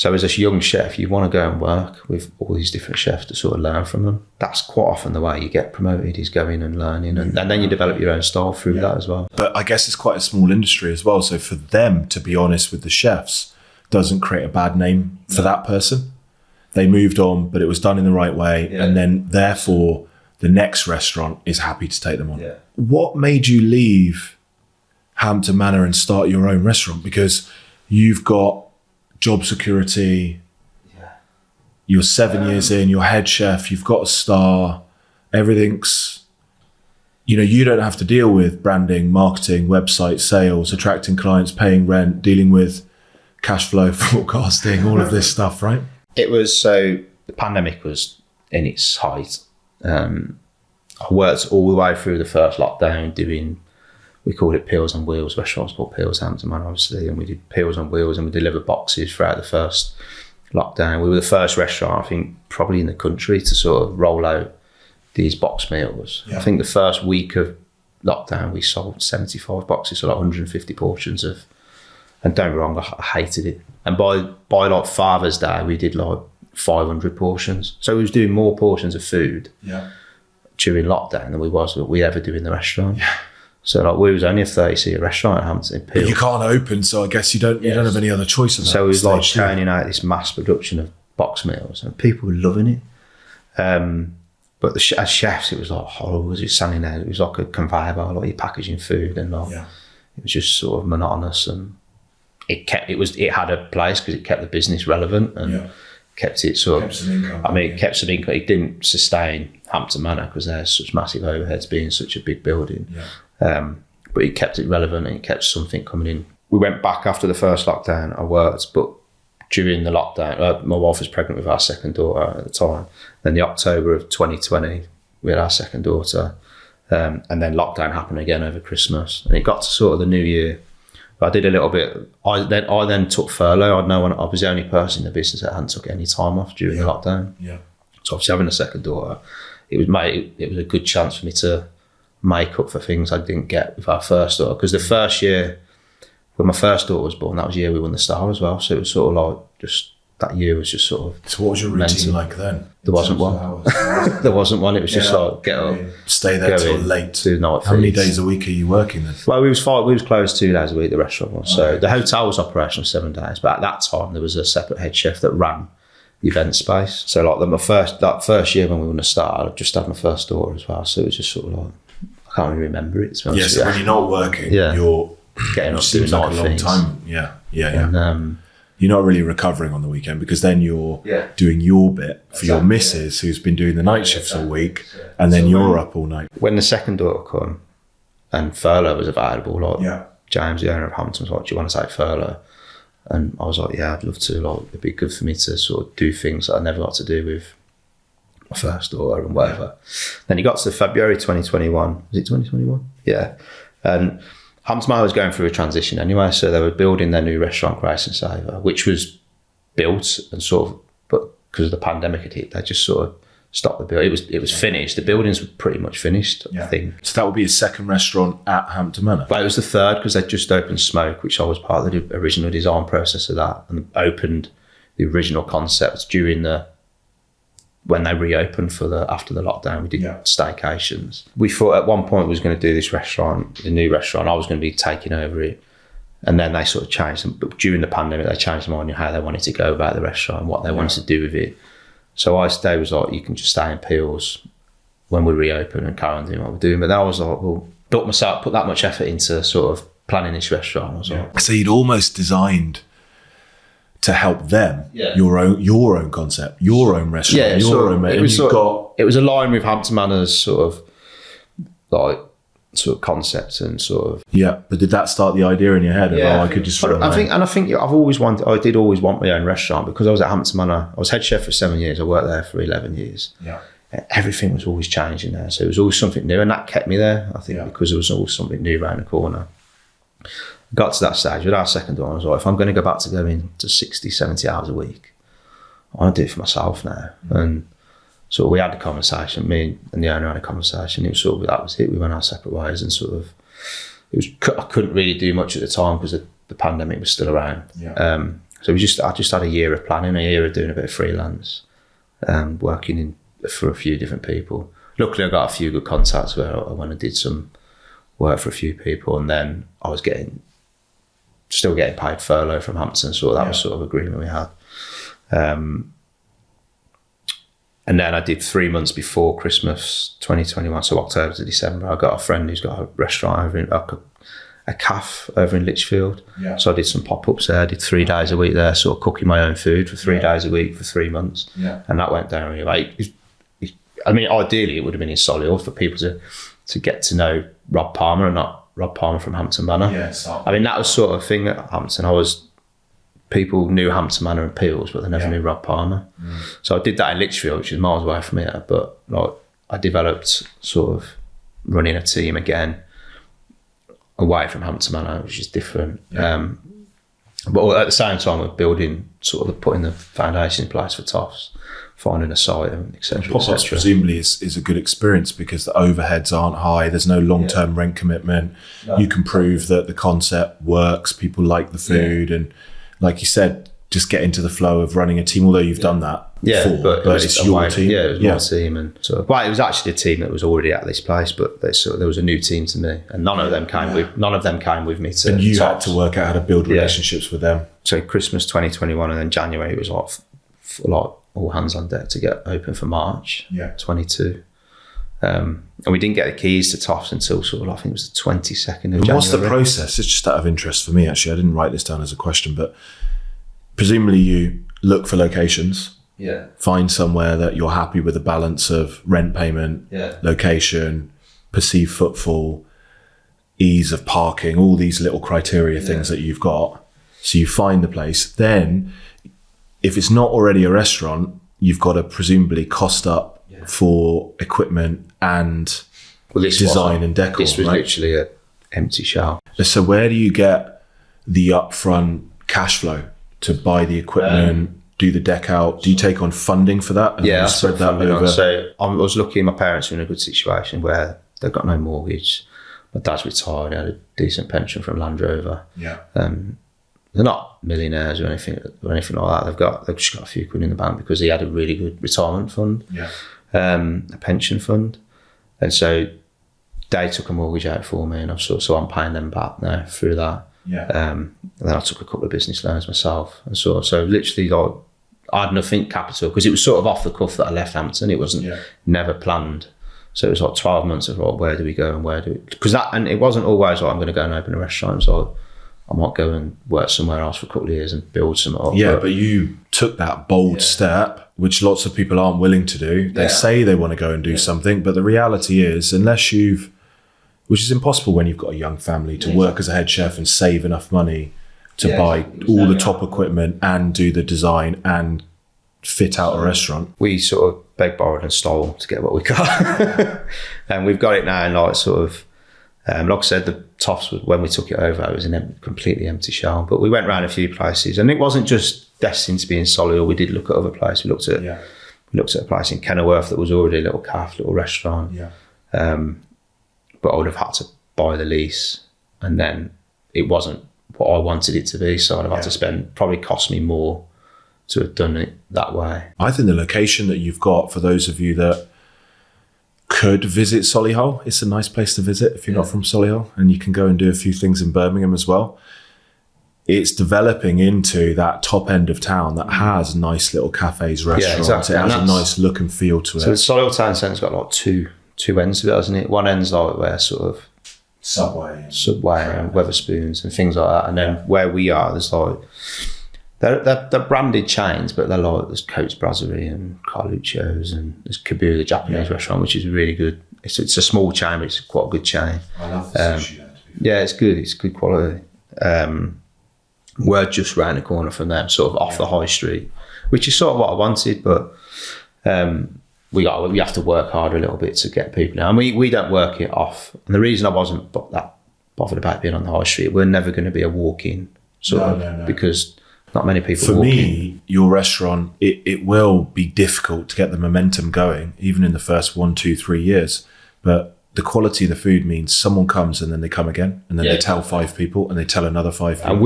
So as a young chef, you want to go and work with all these different chefs to sort of learn from them. That's quite often the way you get promoted, is going and learning, and then you develop your own style through that as well. But I guess it's quite a small industry as well. So for them to be honest with the chefs doesn't create a bad name for that person. They moved on, but it was done in the right way. And then therefore the next restaurant is happy to take them on. Yeah. What made you leave Hampton Manor and start your own restaurant? Because you've got job security, you're 7 years in, you're head chef, you've got a star, everything's, you don't have to deal with branding, marketing, website, sales, attracting clients, paying rent, dealing with cash flow forecasting, all of this stuff, right? It was, so the pandemic was in its height. I worked all the way through the first lockdown doing, we called it Peels on Wheels. Restaurants called Peels Hampton Manor, obviously, and we did Peels on Wheels, and we delivered boxes throughout the first lockdown. We were the first restaurant, I think, probably in the country to sort of roll out these box meals. I think the first week of lockdown, we sold 75 boxes, so like 150 portions of, and don't get me wrong, I hated it. And by like Father's Day, we did like 500 portions. So we was doing more portions of food during lockdown than we ever do in the restaurant. Yeah. So like we was only a 30-seat restaurant at Hampton. But you can't open, so I guess you don't have any other choice of that. So we was like churning out this mass production of box meals, and people were loving it. But as chefs, it was like horrible. It was standing there. It was like a conveyor belt, like you're packaging food, and like it was just sort of monotonous. And it had a place because it kept the business relevant and kept it sort of. Kept some income. It kept some income. It didn't sustain Hampton Manor because there's such massive overheads being such a big building. But it kept it relevant and it kept something coming in. We went back after the first lockdown. I worked, but during the lockdown, my wife was pregnant with our second daughter at the time. Then the October of 2020, we had our second daughter. And then lockdown happened again over Christmas. And it got to sort of the new year. I did a little bit. I then took furlough. I was the only person in the business that hadn't took any time off during the lockdown. So obviously having a second daughter, it was a good chance for me to make up for things I didn't get with our first daughter. Because the first year, when my first daughter was born, that was the year we won the Star as well. So it was sort of like just, that year was just sort of. So what was your routine like then? There wasn't one. There wasn't one. It was just like get up, stay there till late. Do night. How many days a week are you working then? Well, we was closed 2 days a week. The restaurant was. So the hotel was operational 7 days, but at that time there was a separate head chef that ran the event space. So like that first year when we won the Star, I just had my first daughter as well. So it was just sort of like, I can't really remember it. So when you're not working, you're getting up doing night things. Time. And, you're not really recovering on the weekend because then you're doing your bit for your missus who's been doing the night shifts all week, and then you're up all night. When the second daughter come and furlough was available, James, the owner of Hampton, was like, do you want to take furlough? And I was like, yeah, I'd love to. Like, it'd be good for me to sort of do things that I never got to do with my first daughter and whatever. Then it got to February 2021. Was it 2021? Yeah. And Hampton Manor was going through a transition anyway, so they were building their new restaurant, Grace and Savour, which was built and sort of, but because of the pandemic had hit, they just sort of stopped the build. It was finished. The buildings were pretty much finished, I think. So that would be a second restaurant at Hampton Manor? But it was the third because they just opened Smoke, which I was part of the original design process of that, and opened the original concepts when they reopened after the lockdown. We did staycations. We thought at one point we was going to do this restaurant, the new restaurant. I was going to be taking over it, and then they sort of changed them. But during the pandemic, they changed their mind on how they wanted to go about the restaurant and what they wanted to do with it. So I was like, you can just stay in Peels when we reopen and carry on doing what we're doing. But that was like, well, put that much effort into sort of planning this restaurant. I was like, so you'd almost designed to help them, your own concept, your own restaurant, it was aligned with Hampton Manor's sort of concept and sort of. Yeah, but did that start the idea in your head? I could just. I think I did always want my own restaurant because I was at Hampton Manor. I was head chef for 7 years. I worked there for 11 years. Yeah. Everything was always changing there, so it was always something new, and that kept me there. I think because there was always something new around the corner. Got to that stage with our second daughter. I was like, if I'm going to go back to going to 60, 70 hours a week, I want to do it for myself now. And so we had a conversation, me and the owner had a conversation. It was sort of, that was it. We went our separate ways, and sort of, I couldn't really do much at the time because the pandemic was still around. So I just had a year of planning, a year of doing a bit of freelance, working for a few different people. Luckily, I got a few good contacts where I went and did some work for a few people, and then I was still getting paid furlough from Hampton, so that was sort of agreement we had. And then I did 3 months before Christmas 2021, so October to December. I got a friend who's got a restaurant over in a cafe over in Lichfield. Yeah. So I did some pop-ups there. I did 3 days a week there, sort of cooking my own food for 3 days a week for 3 months. Yeah. And that went down really well. I mean, ideally it would have been in Solihull for people to get to know Rob Palmer and not Rob Palmer from Hampton Manor. Yeah, I mean, that was sort of a thing at Hampton. People knew Hampton Manor and Peels, but they never knew Rob Palmer. So I did that in Lichfield, which is miles away from here, but like, I developed sort of running a team again away from Hampton Manor, which is different. Yeah. But at the same time, we're building, sort of putting the foundation in place for Toffs, finding a site, and etc. Pop-ups presumably is a good experience because the overheads aren't high. There's no long-term rent commitment. No. You can prove that the concept works. People like the food, and like you said, just get into the flow of running a team. Although you've done that before, but it's your team. Yeah, it was my team, and so it was actually a team that was already at this place, but there was a new team to me, and none of them came with me to. And you had to work out how to build relationships with them. So Christmas 2021, and then January it was like all hands on deck to get open for March 22. And we didn't get the keys to Toffs until sort of, I think it was the 22nd of January. What's the process? It's just out of interest for me, actually. I didn't write this down as a question, but presumably you look for locations, find somewhere that you're happy with the balance of rent payment, location, perceived footfall, ease of parking, all these little criteria things that you've got. So you find the place. Then, if it's not already a restaurant, you've got to presumably cost up for equipment and design and decor. This was literally an empty shell. So where do you get the upfront cash flow to buy the equipment, do the deck out? Do you take on funding for that? And spread that over? So I was lucky my parents were in a good situation where they've got no mortgage. My dad's retired, he had a decent pension from Land Rover. Yeah. They're not millionaires or anything like that. They've just got a few quid in the bank because he had a really good retirement fund, a pension fund, and so they took a mortgage out for me, and so I'm paying them back now through that. And then I took a couple of business loans myself, and so literally like I had nothing capital because it was sort of off the cuff that I left Hampton. It wasn't never planned. So it was like 12 months of like, where do we go and and it wasn't always like I'm going to go and open a restaurant. So I might go and work somewhere else for a couple of years and build something up. Yeah, but you took that bold step, which lots of people aren't willing to do. They say they want to go and do something, but the reality is, unless which is impossible when you've got a young family, to work as a head chef and save enough money to buy all the top equipment and do the design and fit out a restaurant. We sort of begged, borrowed and stole to get what we got. And we've got it now, and like sort of, like I said, the Toffs, when we took it over, it was a completely empty shell. But we went around a few places, and it wasn't just destined to be in Solihull. We did look at other places. We looked at a place in Kenilworth that was already a little cafe, little restaurant. But I would have had to buy the lease, and then it wasn't what I wanted it to be. So I'd have had to spend, probably cost me more to have done it that way. I think the location that you've got, for those of you that could visit Solihull, it's a nice place to visit if you're not from Solihull, and you can go and do a few things in Birmingham as well. It's developing into that top end of town that has nice little cafes, restaurants. Exactly. It has a nice look and feel to it. So the Solihull town centre's got like two ends of it, hasn't it? One end's like where sort of Subway and Wetherspoons and things like that, and then where we are, there's like they're branded chains, but they're like, there's Coates Brasserie and Carluccio's, and there's Kabu, the Japanese restaurant, which is really good. It's a small chain, but it's quite a good chain. I love the sushi there. Yeah, it's good. It's good quality. We're just round the corner from them, sort of off the high street, which is sort of what I wanted, but we have to work harder a little bit to get people now, and we don't work it off. And the reason I wasn't that bothered about being on the high street, we're never going to be a walk-in because not many people For me, your restaurant, it will be difficult to get the momentum going, even in the first 1, 2, 3 years. But the quality of the food means someone comes and then they come again, and then they tell 5 people, and they tell another 5 people. And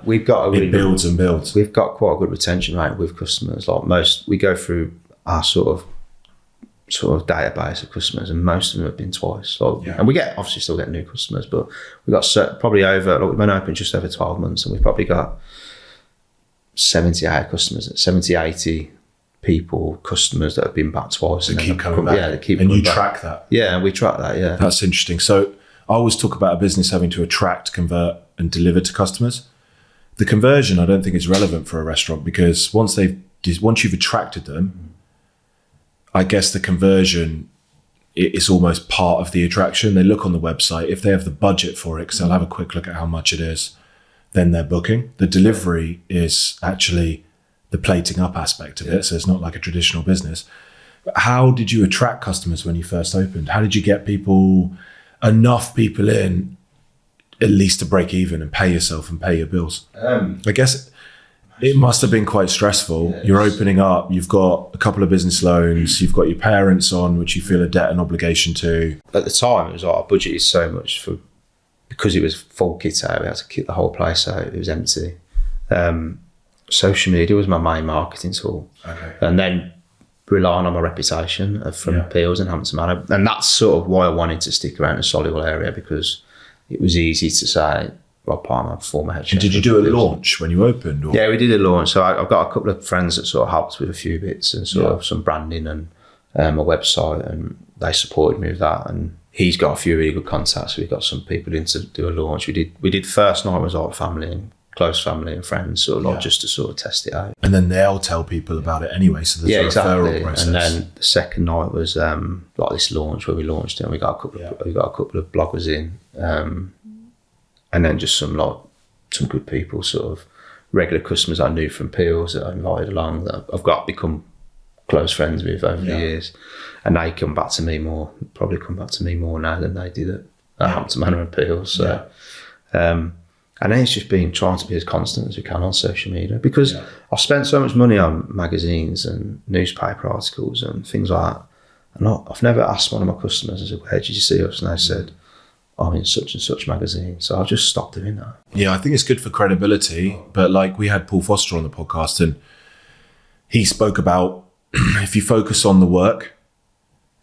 we've got it builds and builds. We've got quite a good retention rate with customers. Like we go through our sort of database of customers, and most of them have been twice. And we obviously still get new customers, but we've got probably we've been open just over 12 months, and we've probably got 78 customers, 80 people, customers that have been back twice. And keep coming back. Yeah, they keep and coming you back. track that. Yeah, we track that, yeah. That's interesting. So I always talk about a business having to attract, convert, and deliver to customers. The conversion, I don't think is relevant for a restaurant, because once you've attracted them, I guess the conversion is almost part of the attraction. They look on the website. If they have the budget for it, because they'll have a quick look at how much it is, then they're booking. The delivery is actually the plating up aspect of it. So it's not like a traditional business. But how did you attract customers when you first opened? How did you get enough people in, at least to break even and pay yourself and pay your bills? I guess it must have been quite stressful. Yes. You're opening up, you've got a couple of business loans, you've got your parents on, which you feel a debt and obligation to. At the time, it was like our budget is so much because it was full kit out, we had to kit the whole place out, it was empty. Social media was my main marketing tool. Okay. And then relying on my reputation from Peels and Hampton Manor. And that's sort of why I wanted to stick around the Solihull area, because it was easy to say, well, part of my former head chef. Did you do a launch when you opened? Or? Yeah, we did a launch. So I've got a couple of friends that sort of helped with a few bits and sort of some branding and a website, and they supported me with that. And he's got a few really good contacts. So we got some people in to do a launch. We did first night was our family and close family and friends, sort of like just to sort of test it out. And then they'll tell people about it anyway. So there's a referral process. And then the second night was like this launch where we launched it, and we got a couple of bloggers in. And then just some good people, sort of regular customers I knew from Peels that I invited along, that I've become close friends with over the years. And they probably come back to me more now than they did at Hampton Manor and Peels. So, and then it's just trying to be as constant as we can on social media, because I've spent so much money on magazines and newspaper articles and things like that. And I've never asked one of my customers, I said, where did you see us? And they said, I'm in such and such magazine. So I've just stopped doing that. Yeah, I think it's good for credibility. But like, we had Paul Foster on the podcast, and he spoke about if you focus on the work,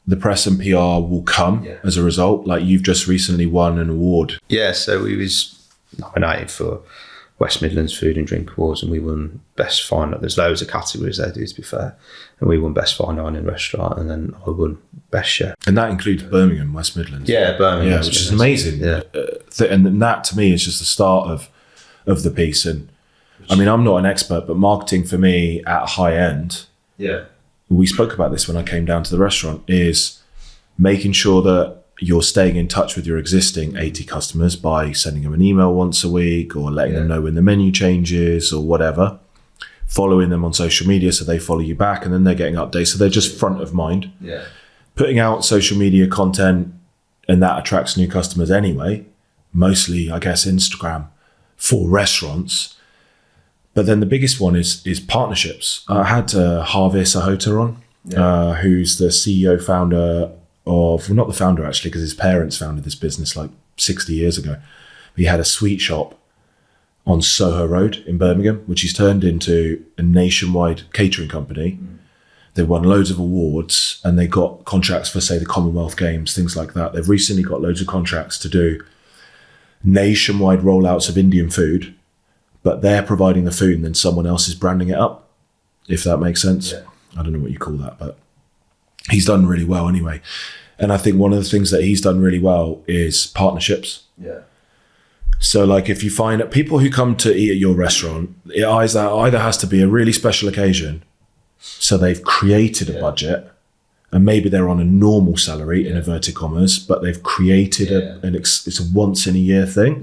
the press and PR will come as a result. Like, you've just recently won an award. Yeah, so we was nominated for West Midlands Food and Drink Awards, and we won Best Fine. There's loads of categories they do, to be fair. And we won Best Fine Dining Restaurant, and then I won Best Chef. And that includes Birmingham, West Midlands. Yeah, Birmingham. Yeah, which is amazing. Yeah. And that to me is just the start of the piece. And I mean, I'm not an expert, but marketing for me at a high end, we spoke about this when I came down to the restaurant, is making sure that you're staying in touch with your existing 80 customers by sending them an email once a week, or letting them know when the menu changes or whatever, following them on social media so they follow you back, and then they're getting updates. So they're just front of mind. Yeah. Putting out social media content, and that attracts new customers anyway, mostly, I guess, Instagram for restaurants. But then the biggest one is partnerships. I had Harvey Sahota on, who's the CEO, founder of, well, not the founder actually, because his parents founded this business like 60 years ago. He had a sweet shop on Soho Road in Birmingham, which he's turned into a nationwide catering company. They won loads of awards, and they got contracts for, say, the Commonwealth Games, things like that. They've recently got loads of contracts to do nationwide rollouts of Indian food, but they're providing the food and then someone else is branding it up, if that makes sense. I don't know what you call that, but he's done really well anyway. And I think one of the things that he's done really well is partnerships. So like, if you find that people who come to eat at your restaurant, it either has to be a really special occasion, so they've created a budget, and maybe they're on a normal salary in inverted commas, but they've created it's a once in a year thing.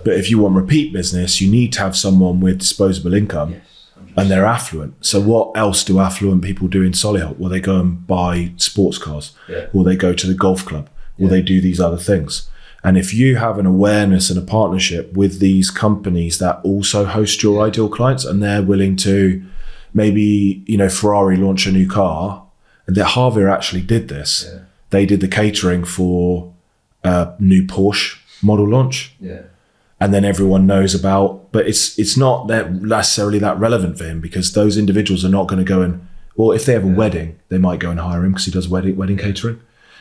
But if you want repeat business, you need to have someone with disposable income. And they're affluent. So what else do affluent people do in Solihull? Well, they go and buy sports cars, or they go to the golf club, or they do these other things. And if you have an awareness and a partnership with these companies that also host your ideal clients, and they're willing to, maybe, Ferrari launch a new car, and that Harvey actually did this. they did the catering for a new Porsche model launch. Yeah. And then everyone knows about, but it's not that necessarily that relevant for him, because those individuals are not going to go and, well, if they have a wedding, they might go and hire him because he does wedding catering.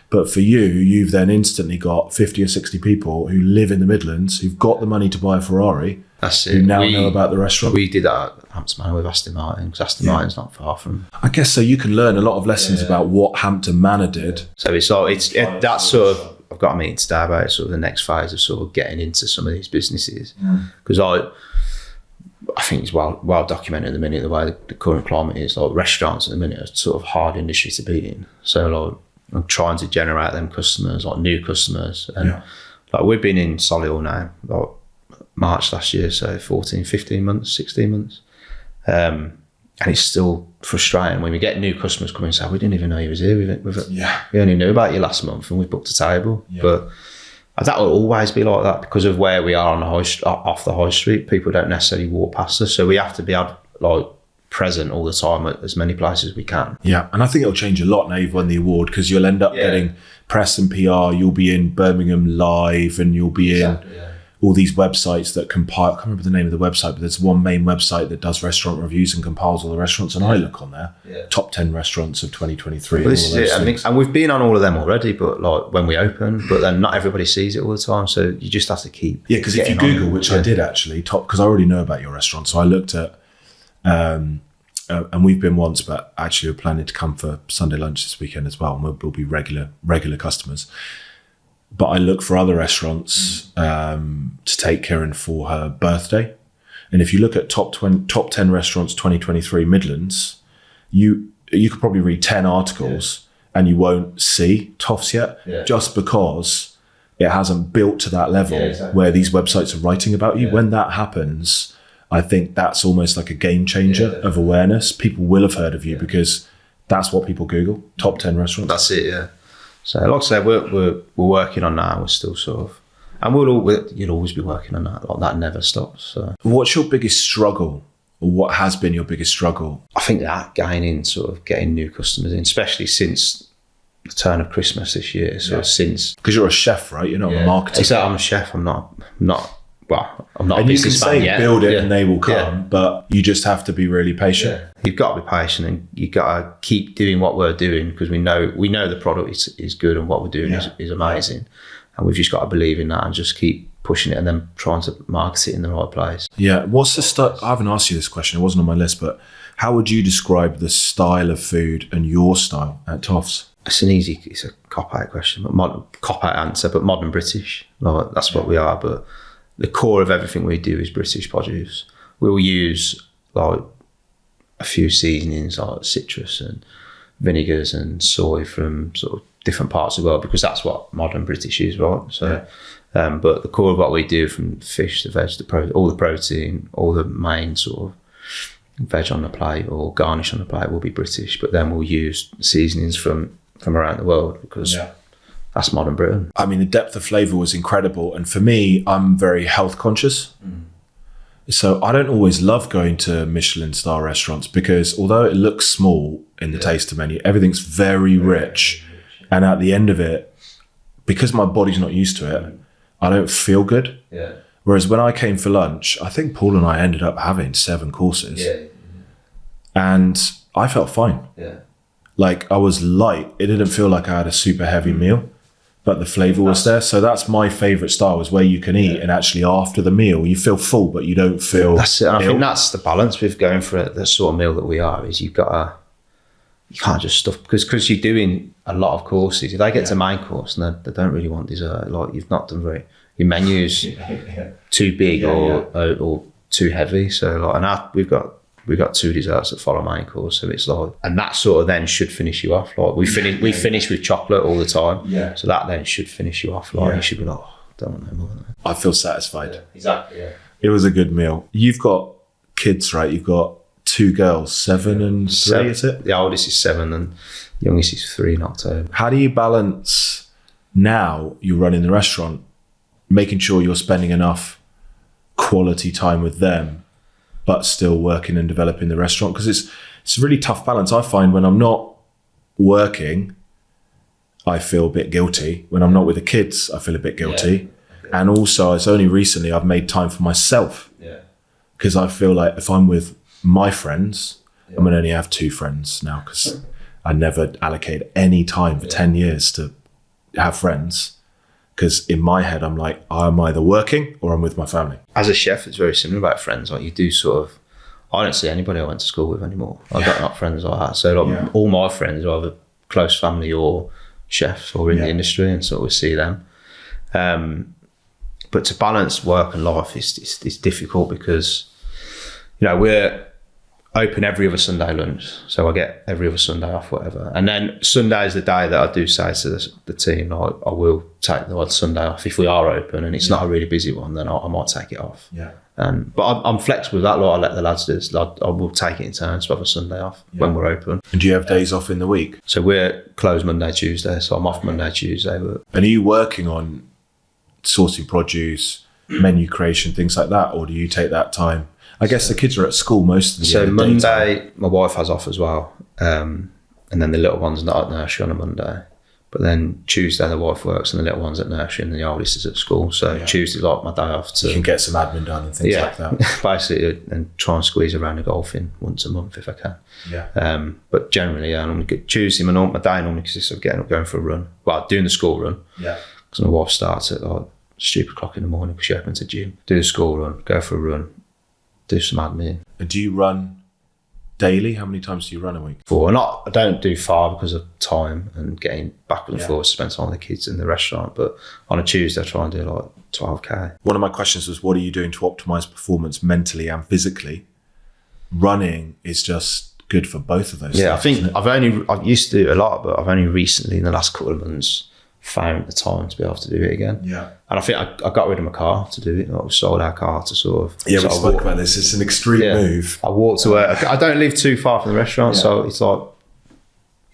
But for you, you've then instantly got 50 or 60 people who live in the Midlands, who've got the money to buy a Ferrari, That's it. who now know about the restaurant. We did that at Hampton Manor with Aston Martin, because Aston Martin's not far from. I guess so. You can learn a lot of lessons about what Hampton Manor did. So that's sort of, I've got a meeting today about sort of the next phase of sort of getting into some of these businesses, because I think it's well documented at the minute, the way the current climate is. Like, restaurants at the minute are sort of hard industry to be in. So like, I'm trying to generate them customers, like new customers. And like, we've been in Solihull now, like March last year, so 14, 15 months, 16 months. And it's still frustrating when we get new customers coming and say, we didn't even know you was here. We only knew about you last month and we booked a table. But that will always be like that because of where we are on the off the high street. People don't necessarily walk past us, so we have to be like present all the time at as many places as we can. Yeah, and I think it'll change a lot now you've won the award, because you'll end up getting press and PR. You'll be in Birmingham Live, and you'll be in all these websites that compile. I can't remember the name of the website, but there's one main website that does restaurant reviews and compiles all the restaurants. And I look on there, top 10 restaurants of 2023. Well, this is it. And we've been on all of them already, but like when we open, but then not everybody sees it all the time. So you just have to keep. Yeah, because if you Google, which I did actually, because I already know about your restaurant, so I looked at, and we've been once, but actually we're planning to come for Sunday lunch this weekend as well, and we'll be regular customers. But I look for other restaurants to take Kieran for her birthday. And if you look at top 10 restaurants 2023 Midlands, you could probably read 10 articles and you won't see Toffs yet, just because it hasn't built to that level where these websites are writing about you. When that happens, I think that's almost like a game changer of awareness. People will have heard of you because that's what people Google, top 10 restaurants. That's it, yeah. So like I said, we're working on that. We're still sort of, and you'll always be working on that. Like, that never stops. So. What's your biggest struggle, or what has been your biggest struggle? I think that getting new customers in, especially since the turn of Christmas this year. So since, because you're a chef, right? You're not a marketer. Exactly, I'm a chef. I'm not. I'm not. And a you can say yet. build it and they will come, but you just have to be really patient. You've got to be patient, and you got to keep doing what we're doing, because we know the product is good and what we're doing is amazing, and we've just got to believe in that and just keep pushing it and then trying to market it in the right place. Yeah. What's the style? I haven't asked you this question. It wasn't on my list, but how would you describe the style of food and your style at Toffs? It's a cop-out question, but cop-out answer, but modern British. Like, that's what we are, but the core of everything we do is British produce. We'll use like a few seasonings like citrus and vinegars and soy from sort of different parts of the world, because that's what modern British is, right? So, but the core of what we do, from fish to veg to all the protein, all the main sort of veg on the plate or garnish on the plate will be British, but then we'll use seasonings from around the world, because that's modern Britain. I mean, the depth of flavour was incredible. And for me, I'm very health conscious. So I don't always love going to Michelin Star restaurants, because although it looks small in the taster menu, everything's very rich. And at the end of it, because my body's not used to it, I don't feel good. Whereas when I came for lunch, I think Paul and I ended up having 7 courses. And I felt fine. Like, I was light. It didn't feel like I had a super heavy meal, but the flavour was there. So that's my favourite style, is where you can eat and actually after the meal you feel full, but you don't feel. That's it. And I think that's the balance with going for the sort of meal that we are. Is you can't just stuff, because you're doing a lot of courses. If they get to main course and they don't really want dessert, like, you've not done your menu's too big or too heavy. So like, and we've got 2 desserts that follow main course, so it's like, and that sort of then should finish you off. Like, we finish with chocolate all the time, so that then should finish you off. Like, you should be like, oh, I don't want no more than that. I feel satisfied. Exactly. It was a good meal. You've got kids, right? You've got 2 girls, 7 and 3, is it? The oldest is 7 and the youngest is 3 in October. How do you balance, now you're running the restaurant, making sure you're spending enough quality time with them, but still working and developing the restaurant? Because it's a really tough balance. I find when I'm not working, I feel a bit guilty. When I'm not with the kids, I feel a bit guilty. Yeah. And also, it's only recently I've made time for myself. Yeah. Because I feel like if I'm with my friends, I'm going to only have 2 friends now because I never allocated any time for 10 years to have friends. Because in my head, I'm like, I'm either working or I'm with my family. As a chef, it's very similar about friends. Like you do sort of, I don't see anybody I went to school with anymore. I've got not friends like that. So like all my friends are either close family or chefs or in the industry, and sort of see them. But to balance work and life is difficult because, we're open every other Sunday lunch. So I get every other Sunday off, whatever. And then Sunday is the day that I do say to the team, I will take the odd Sunday off if we are open and it's not a really busy one, then I might take it off. Yeah. But I'm flexible with that. Like I let the lads do this. I will take it in turns to have a Sunday off when we're open. And do you have days off in the week? So we're closed Monday, Tuesday. So I'm off Monday, Tuesday. But and are you working on sourcing produce, menu creation, things like that? Or do you take that time? I guess the kids are at school most of the So day. Monday, my wife has off as well. And then the little one's not at nursery on a Monday. But then Tuesday, the wife works and the little one's at nursery and the oldest is at school. So Tuesday's like my day off. You can get some admin done and things like that. Basically, and try and squeeze around the golfing once a month if I can. Yeah. But generally, I normally get Tuesday, my day normally consists of getting up, going for a run. Well, doing the school run. Yeah. Because my wife starts at like stupid o'clock in the morning because she opens a gym. Do the school run, go for a run, do some admin. And do you run daily? How many times do you run a week? 4. I don't do 5 because of time and getting back and forth to spend time with the kids in the restaurant. But on a Tuesday, I try and do like 12K. One of my questions was, what are you doing to optimize performance mentally and physically? Running is just good for both of those things. Yeah, I think I used to do it a lot, but I've only recently in the last couple of months found the time to be able to do it again. Yeah. And I think I got rid of my car to do it. We sold our car to sort of... Yeah, we spoke about this. It's an extreme move. I walk to work. I don't live too far from the restaurant, so it's like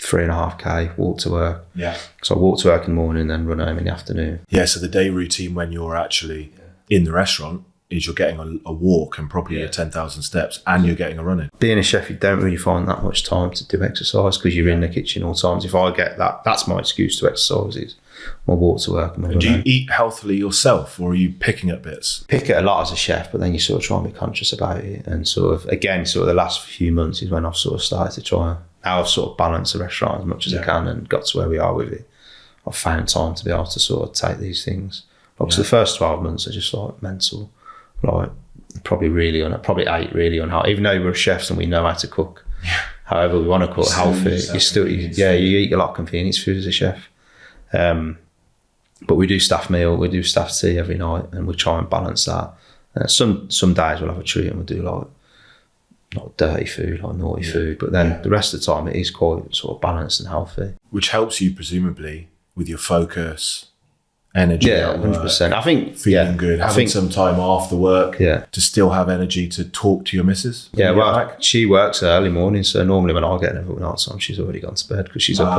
3.5K walk to work. Yeah. So I walk to work in the morning and then run home in the afternoon. Yeah, so the day routine when you're actually in the restaurant is you're getting a walk and probably your 10,000 steps and you're getting a run in. Being a chef, you don't really find that much time to do exercise because you're in the kitchen all times. If I get that, that's my excuse to exercise is my walk to work. And do you eat healthily yourself or are you picking at bits? Pick it a lot as a chef, but then you sort of try and be conscious about it. And sort of the last few months is when I've sort of started to try. Now I've sort of balanced the restaurant as much as I can and got to where we are with it. I've found time to be able to sort of take these things. Because the first 12 months are just like mental, like probably ate really unhealthy. Even though we're chefs and we know how to cook, however we want to cook healthy, you eat a lot of convenience food as a chef. But we do staff meal, we do staff tea every night, and we try and balance that. Some days we'll have a treat and we'll do like not dirty food, like naughty food, but then the rest of the time it is quite sort of balanced and healthy. Which helps you presumably with your focus, energy. Yeah, 100%. I think feeling good, having some time after work to still have energy to talk to your missus. Yeah, well, she works early morning, so normally when I get every night time, she's already gone to bed because she's up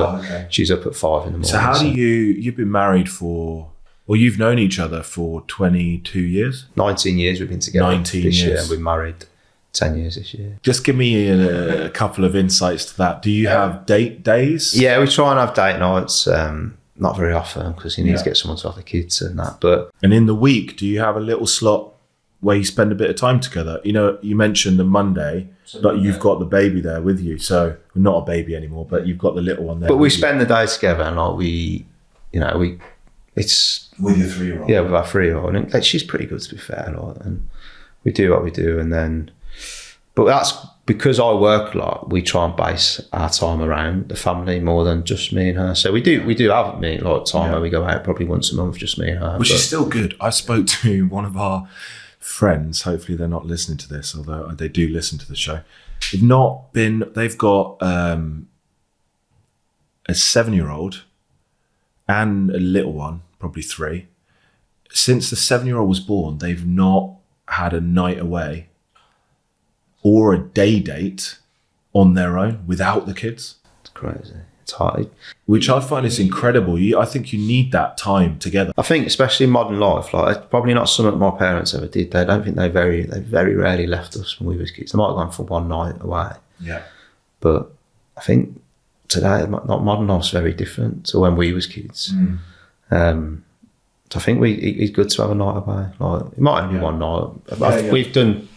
at 5 in the morning. So how do you've been married you've known each other for 22 years? 19 years we've been together. 19 this years. year, and we're married 10 years this year. Just give me a couple of insights to that. Do you have date days? Yeah, we try and have date nights. Not very often because you need to get someone to have the kids and that. And in the week, do you have a little slot where you spend a bit of time together? You mentioned the Monday, but you've got the baby there with you. So not a baby anymore, but you've got the little one there. But we spend the day together and it's with your 3-year-old. Yeah, with our 3-year-old. And she's pretty good, to be fair. And we do what we do. But that's because I work a lot, we try and base our time around the family more than just me and her. So we do have time where we go out probably once a month, just me and her. Which is still good. I spoke to one of our friends, hopefully they're not listening to this, although they do listen to the show. They've got a 7-year-old and a little one, probably 3. Since the 7-year-old was born, they've not had a night away or a day date on their own without the kids. It's crazy. It's hard. Which I find is incredible. I think you need that time together. I think, especially in modern life, it's probably not something my parents ever did. They don't think they very rarely left us when we were kids. They might have gone for one night away. Yeah. But I think today, not modern life's very different to when we was kids. So I think it's good to have a night away. Like, it might only be one night. We've done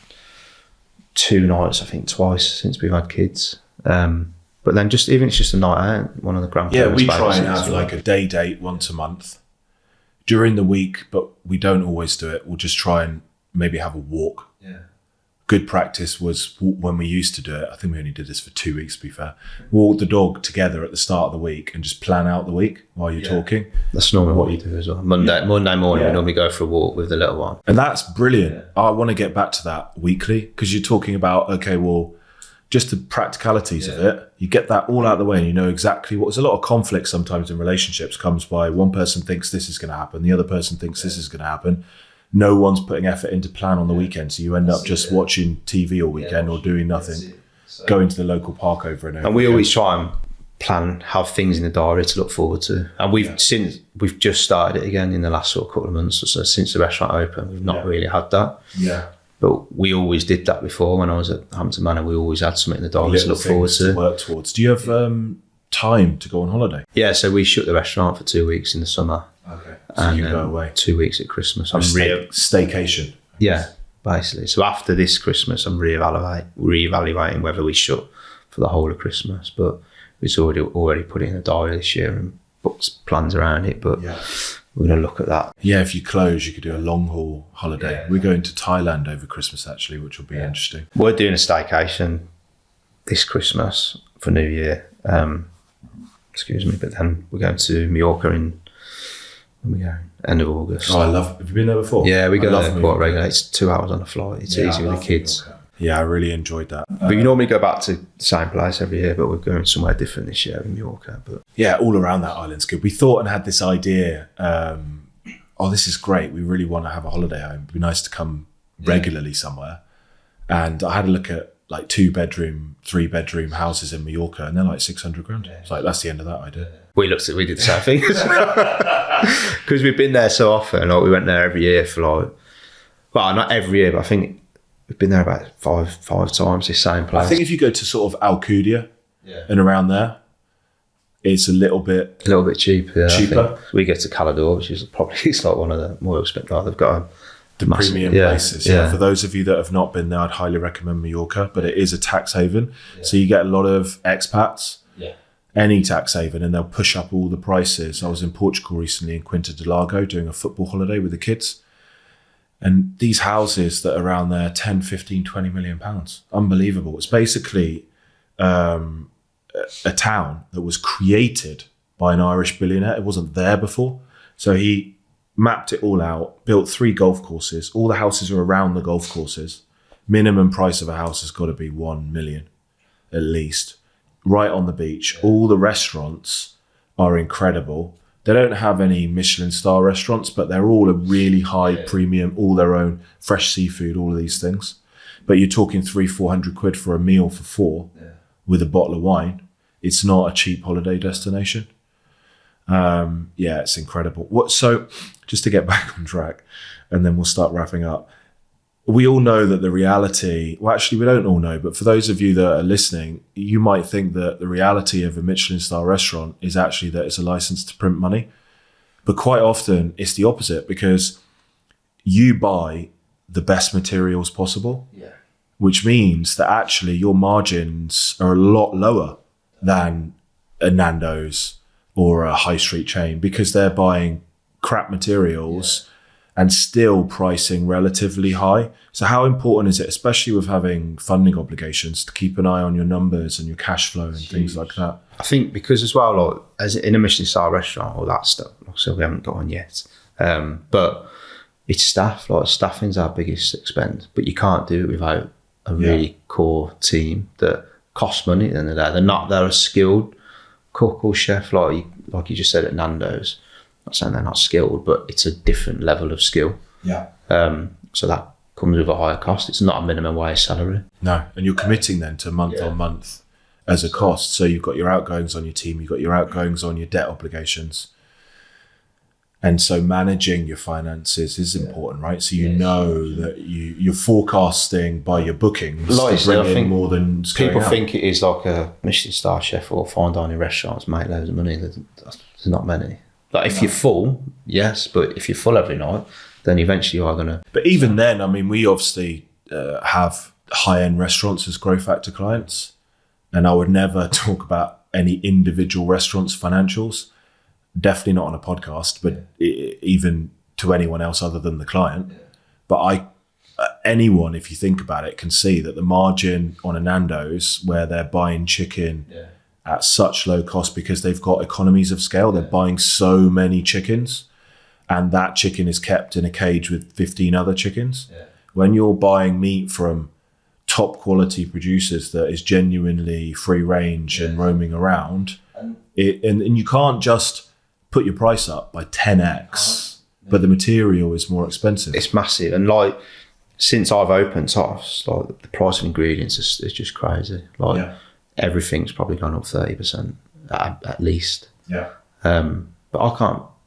2 nights, I think, twice since we've had kids. But then it's just a night out, one of the grandparents. Yeah, we try and have like a day date once a month during the week, but we don't always do it. We'll just try and maybe have a walk. Yeah. Good practice was when we used to do it. I think we only did this for 2 weeks, to be fair. Walk the dog together at the start of the week and just plan out the week while you're talking. That's normally what you do as well. Monday morning, we normally go for a walk with the little one. And that's brilliant. Yeah. I want to get back to that weekly, because you're talking about, okay, well, just the practicalities of it. You get that all out of the way and you know exactly what. There's a lot of conflict sometimes in relationships comes by one person thinks this is going to happen, the other person thinks this is going to happen. No one's putting effort into plan on the weekend, so you end up just watching TV all weekend or doing nothing, going to the local park over and over. And we always try and plan, have things in the diary to look forward to. And we've just started it again in the last sort of couple of months or so. Since the restaurant opened, we've not really had that. Yeah. But we always did that before. When I was at Hampton Manor, we always had something in the diary to look forward to. Work towards. Do you have time to go on holiday? Yeah, so we shut the restaurant for 2 weeks in the summer. Okay. So you go away. 2 weeks at Christmas. Staycation. Yeah, basically. So after this Christmas, I'm reevaluating whether we shut for the whole of Christmas. But it's already put it in the diary this year and booked plans around it. But we're going to look at that. Yeah, if you close, you could do a long haul holiday. Yeah. We're going to Thailand over Christmas, actually, which will be interesting. We're doing a staycation this Christmas for New Year. But then we're going to Mallorca end of August. Oh, have you been there before? Yeah, we go there quite regularly. It's 2 hours on a flight. It's easy with the kids. Yeah, I really enjoyed that. But you normally go back to the same place every year, but we're going somewhere different this year in Mallorca. But yeah, all around that island's good. We thought and had this idea, this is great. We really want to have a holiday home. It'd be nice to come regularly somewhere. And I had a look at like 2-bedroom, 3-bedroom houses in Mallorca, and they're like 600 grand. It's like, that's the end of that idea. We did the same thing. Because we've been there so often. Like, we went there every year for not every year, but I think we've been there about five times, this same place. I think if you go to sort of Alcudia and around there, it's a little bit cheaper. We go to Calador, which is probably like one of the more expensive. They've got the premium places. Yeah. For those of you that have not been there, I'd highly recommend Mallorca, but it is a tax haven. Yeah. So you get a lot of expats. Yeah. Any tax haven, and they'll push up all the prices. I was in Portugal recently in Quinta do Lago doing a football holiday with the kids. And these houses that are around there, 10, 15, 20 million pounds. Unbelievable. It's basically a town that was created by an Irish billionaire. It wasn't there before. So he mapped it all out, built 3 golf courses. All the houses are around the golf courses. Minimum price of a house has got to be 1 million at least. Right on the beach. All the restaurants are incredible. They don't have any Michelin Star restaurants, but they're all a really high premium, all their own fresh seafood, all of these things. But you're talking 300-400 quid for a meal for 4 with a bottle of wine. It's not a cheap holiday destination. It's incredible. So just to get back on track, and then we'll start wrapping up. We all know that the reality, well, actually, we don't all know, but for those of you that are listening, you might think that the reality of a Michelin star restaurant is actually that it's a license to print money. But quite often it's the opposite, because you buy the best materials possible, which means that actually your margins are a lot lower than a Nando's or a high street chain, because they're buying crap materials and still pricing relatively high. So how important is it, especially with having funding obligations, to keep an eye on your numbers and your cash flow and things like that? I think because as well, like, as in a Michelin star restaurant, all that stuff, so we haven't got on yet. But it's staff, like staffing's our biggest expense, but you can't do it without a really core team that costs money at the end of the day. They're a skilled cook or chef, like you just said at Nando's. Not saying they're not skilled, but it's a different level of skill. So that comes with a higher cost. It's not a minimum wage salary. No, and you're committing then to month on month as a cost. So you've got your outgoings on your team, you've got your outgoings on your debt obligations. And so managing your finances is important, right? So you know that you're forecasting by your bookings Like to bring in more than people think it is like a Michelin Star chef or fine dining restaurants make loads of money. There's not many. Like if you're full, yes, but if you're full every night, then eventually you are going to. But even then, I mean, we obviously have high-end restaurants as GrowFactor clients, and I would never talk about any individual restaurants' financials. Definitely not on a podcast, but even to anyone else other than the client. But anyone, if you think about it, can see that the margin on a Nando's where they're buying chicken at such low cost because they've got economies of scale, they're buying so many chickens, and that chicken is kept in a cage with 15 other chickens. Yeah. When you're buying meat from top quality producers that is genuinely free range and roaming around, and you can't just put your price up by 10x, but the material is more expensive. It's massive. And like, since I've opened Toffs, like the price of ingredients is just crazy. Like everything's probably gone up 30% at least. Yeah. But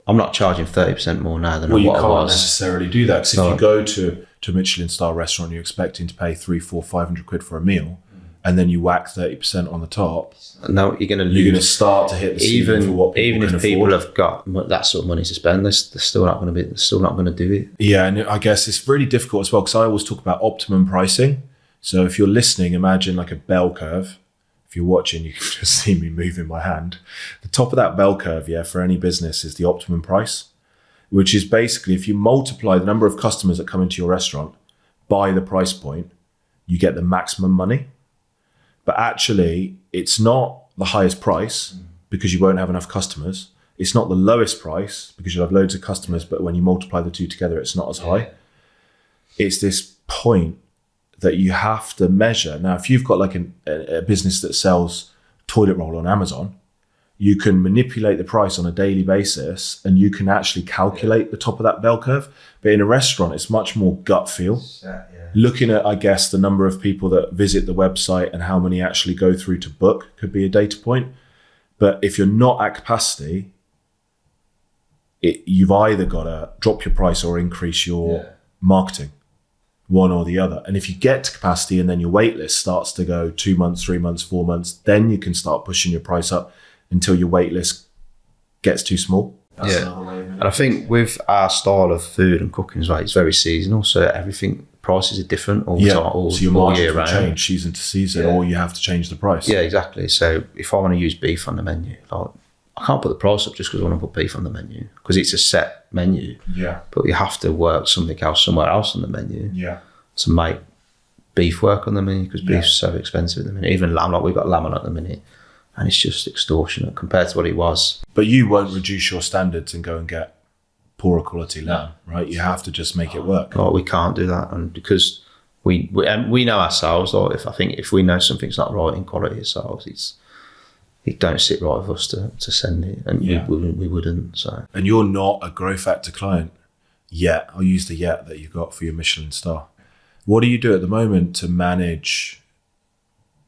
I'm not charging 30% more now than what I was. Well, you can't necessarily do that, because if you go to a Michelin Star restaurant, you're expecting to pay 300, 400, 500 quid for a meal, and then you whack 30% on the top. No, you're going to lose. You're going to start to hit the ceiling for what people even if people have got that sort of money to spend, they're still not going to do it. Yeah, and I guess it's really difficult as well, because I always talk about optimum pricing. So if you're listening, imagine like a bell curve. If you're watching, you can just see me moving my hand. The top of that bell curve, for any business is the optimum price, which is basically if you multiply the number of customers that come into your restaurant by the price point, you get the maximum money. But actually, it's not the highest price because you won't have enough customers. It's not the lowest price because you'll have loads of customers, but when you multiply the two together, it's not as high. It's this point that you have to measure. Now, if you've got like a business that sells toilet roll on Amazon, you can manipulate the price on a daily basis and you can actually calculate the top of that bell curve. But in a restaurant, it's much more gut feel. Looking at, I guess, the number of people that visit the website and how many actually go through to book could be a data point. But if you're not at capacity, you've either got to drop your price or increase your marketing, one or the other. And if you get to capacity and then your wait list starts to go 2 months, 3 months, 4 months, then you can start pushing your price up until your wait list gets too small. That's another way. And I think with our style of food and cooking, right, it's very seasonal. So everything, prices are different all the time, all, so your all margins year will round. change season to season, or you have to change the price. Yeah, exactly. So if I want to use beef on the menu, like, I can't put the price up just because I want to put beef on the menu, because it's a set menu. Yeah. But you have to work something else somewhere else on the menu. Yeah. To make beef work on the menu, because beef's so expensive at the minute. Even lamb, like we've got lamb on at the minute, and it's just extortionate compared to what it was. But you won't reduce your standards and go and get poorer quality lamb, right? You have to just make it work. Oh, we can't do that, and because we know ourselves. Or if we know something's not right in quality ourselves, it don't sit right with us to send it, and we wouldn't. So. And you're not a GrowFactor client yet. I'll use the yet that you've got for your Michelin Star. What do you do at the moment to manage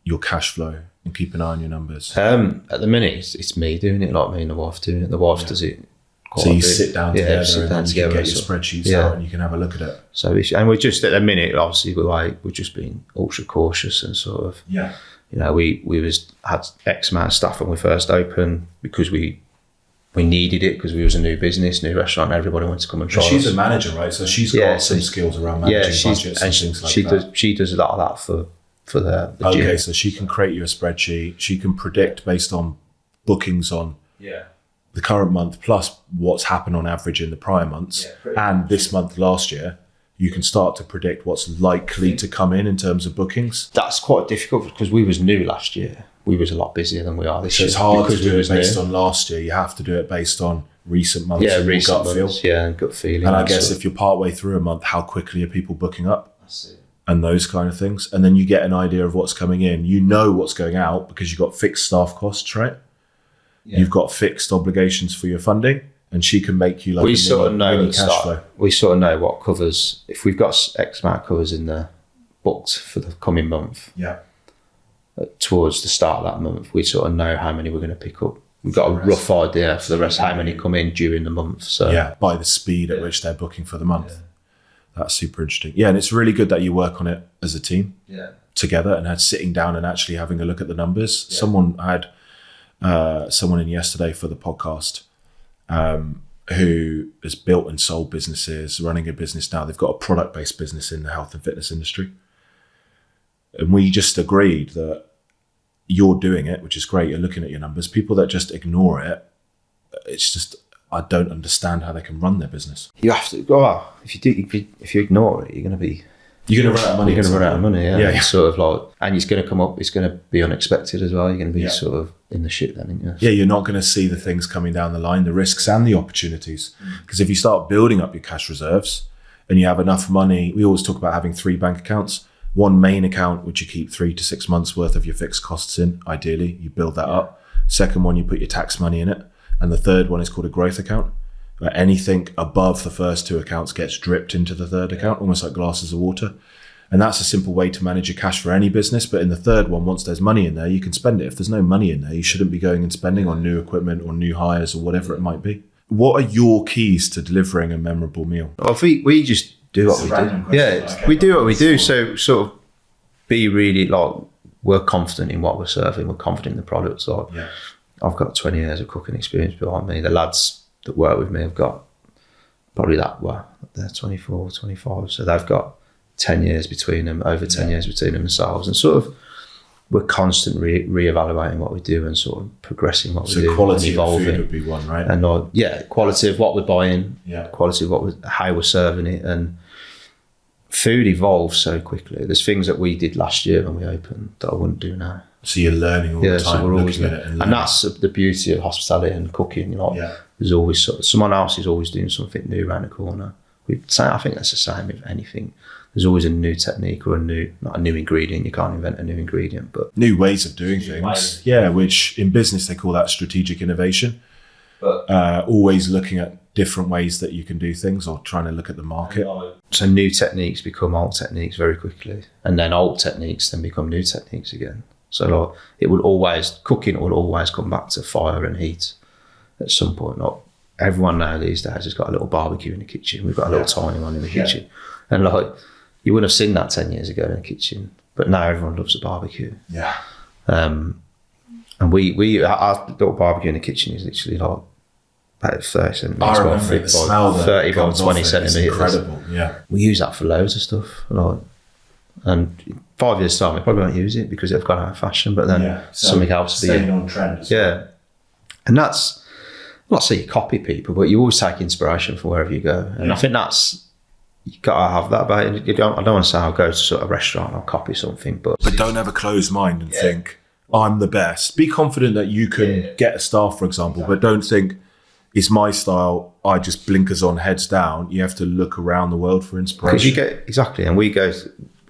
your cash flow and keep an eye on your numbers? At the minute, it's me doing it, like me and the wife doing it. The wife does it. So you sit down together and you can get your spreadsheets out and you can have a look at it. So we're just at the minute, obviously, we're just being ultra cautious and sort of, you know, we had X amount of staff when we first opened because we needed it, because we was a new business, new restaurant, and everybody wanted to come and try us. She's a manager, right? So she's got some skills around managing budgets and things like that. She does a lot of that for the gym. Okay, so she can create you a spreadsheet. She can predict based on bookings on the current month plus what's happened on average in the prior months and this month last year. You can start to predict what's likely to come in terms of bookings. That's quite difficult because we was new last year. We was a lot busier than we are this year. It's hard to do it based on last year. You have to do it based on recent months. Yeah, recent months. Feel. Yeah, and gut feeling. And I guess if you're partway through a month, how quickly are people booking up? That's it. And those kind of things. And then you get an idea of what's coming in. You know what's going out because you've got fixed staff costs, right? Yeah. You've got fixed obligations for your funding, and she can make you like mini cash flow. We sort of know what covers. If we've got X amount of covers in the booked for the coming month, towards the start of that month, we sort of know how many we're going to pick up we've got a rough idea for the rest, how many come in during the month. So yeah, by the speed at which they're booking for the month. That's super interesting. Yeah, and it's really good that you work on it as a team together and had sitting down and actually having a look at the numbers. Yeah. Someone had someone in yesterday for the podcast who has built and sold businesses, running a business now. They've got a product-based business in the health and fitness industry. And we just agreed that you're doing it, which is great. You're looking at your numbers. People that just ignore it, it's just, I don't understand how they can run their business. You have to go. Oh, if you ignore it, you're going to run out of money. You're going to run out of money. Yeah. It's sort of like, and it's going to come up. It's going to be unexpected as well. You're going to be sort of in the shit then, aren't you? Yeah, you're not going to see the things coming down the line, the risks and the opportunities. Because if you start building up your cash reserves and you have enough money, we always talk about having 3 bank accounts. One main account, which you keep 3 to 6 months worth of your fixed costs in. Ideally, you build that up. Second one, you put your tax money in it. And the third one is called a growth account, where anything above the first 2 accounts gets dripped into the third account, almost like glasses of water. And that's a simple way to manage your cash for any business. But in the third one, once there's money in there, you can spend it. If there's no money in there, you shouldn't be going and spending on new equipment or new hires or whatever it might be. What are your keys to delivering a memorable meal? Well, we just do what we do. Yeah, we do what we do. So sort of be really like, we're confident in what we're serving. We're confident in the products. Like, I've got 20 years of cooking experience behind me. The lads that work with me have got probably they're 24, 25. So they've got 10 years between them, over 10 years between them themselves. And sort of, we're constantly re-evaluating what we do and sort of progressing what we do. So quality and evolving. of food would be one, right? And quality of what we're buying, quality of how we're serving it. And food evolves so quickly. There's things that we did last year when we opened that I wouldn't do now. So you're learning all the time. So we're always learning. And that's the beauty of hospitality and cooking. There's always someone else is always doing something new around the corner. I think that's the same with anything. There's always a new technique or not a new ingredient. You can't invent a new ingredient, but new ways of doing things. Yeah, which in business they call that strategic innovation. But always looking at different ways that you can do things or trying to look at the market. So new techniques become old techniques very quickly, and then old techniques then become new techniques again. So cooking will always come back to fire and heat at some point. Not everyone now these days has got a little barbecue in the kitchen. We've got a little tiny one in the kitchen, and you wouldn't have seen that 10 years ago in the kitchen, but now everyone loves a barbecue. Yeah. And our little barbecue in the kitchen is literally like about 30 centimetres. I remember the smell 30 by 20 centimetres. Incredible, yeah. We use that for loads of stuff. And 5 years' time, we probably won't use it because it'll gone out of fashion, but then something else will be staying on trend as well. And that's, I'm not saying you copy people, but you always take inspiration from wherever you go. And I think that's, you got to have that about it. I don't want to say I'll go to sort of a restaurant, I'll copy something, but don't have a closed mind and think, I'm the best. Be confident that you can get a staff, for example, but don't think, it's my style, I just blinkers on, heads down. You have to look around the world for inspiration. Exactly, and we go,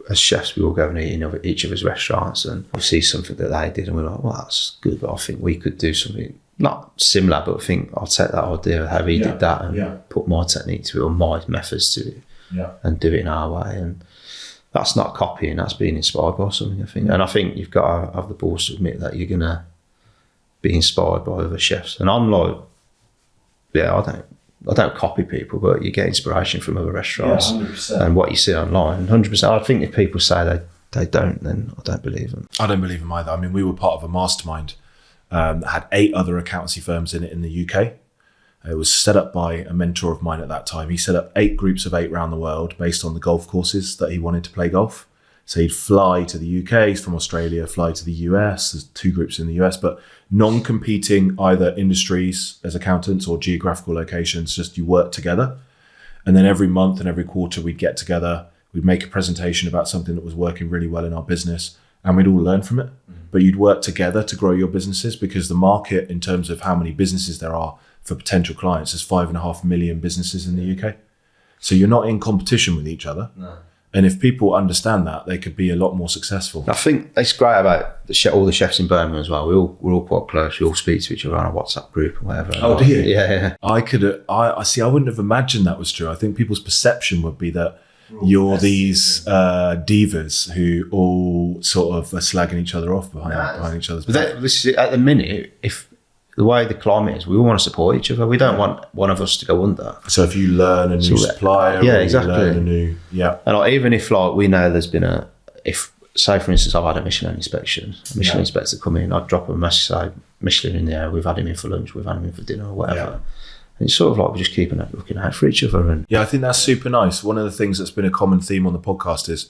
as chefs, we all go and eat in each other's restaurants and we see something that they did and we're like, well, that's good, but I think we could do something, not similar, but I think I'll take that idea of how he did that and put my technique to it or my methods to it and do it in our way. And that's not copying, that's being inspired by something, I think. And I think you've got to have the balls to admit that you're going to be inspired by other chefs. And I'm like, I don't copy people, but you get inspiration from other restaurants and what you see online. 100%. I think if people say they don't, then I don't believe them. I don't believe them either. I mean, we were part of a mastermind that had 8 other accountancy firms in it in the UK. It was set up by a mentor of mine at that time. He set up 8 groups of 8 around the world based on the golf courses that he wanted to play golf. So he'd fly to the UK, he's from Australia, fly to the US. There's 2 groups in the US, but non-competing either industries as accountants or geographical locations, just you work together. And then every month and every quarter we'd get together, we'd make a presentation about something that was working really well in our business and we'd all learn from it. But you'd work together to grow your businesses because the market in terms of how many businesses there are for potential clients is 5.5 million businesses in the UK. So you're not in competition with each other. No. And if people understand that, they could be a lot more successful. I think it's great about all the chefs in Birmingham as well. We're all quite close. We all speak to each other on a WhatsApp group and whatever. Oh, do you? Yeah. I see. I wouldn't have imagined that was true. I think people's perception would be that you're these divas who all sort of are slagging each other off behind each other's back. This is, at the minute, if the way the climate is, we all want to support each other. We don't want one of us to go under. So if you learn a new supplier, yeah, or exactly. you learn a new, And like, even if like we know there's been say for instance I've had a Michelin inspection, a Michelin inspector come in, I'd drop a message, say Michelin in there, we've had him in for lunch, we've had him in for dinner or whatever. Yeah. And it's sort of like we're just looking out for each other. And I think that's super nice. One of the things that's been a common theme on the podcast is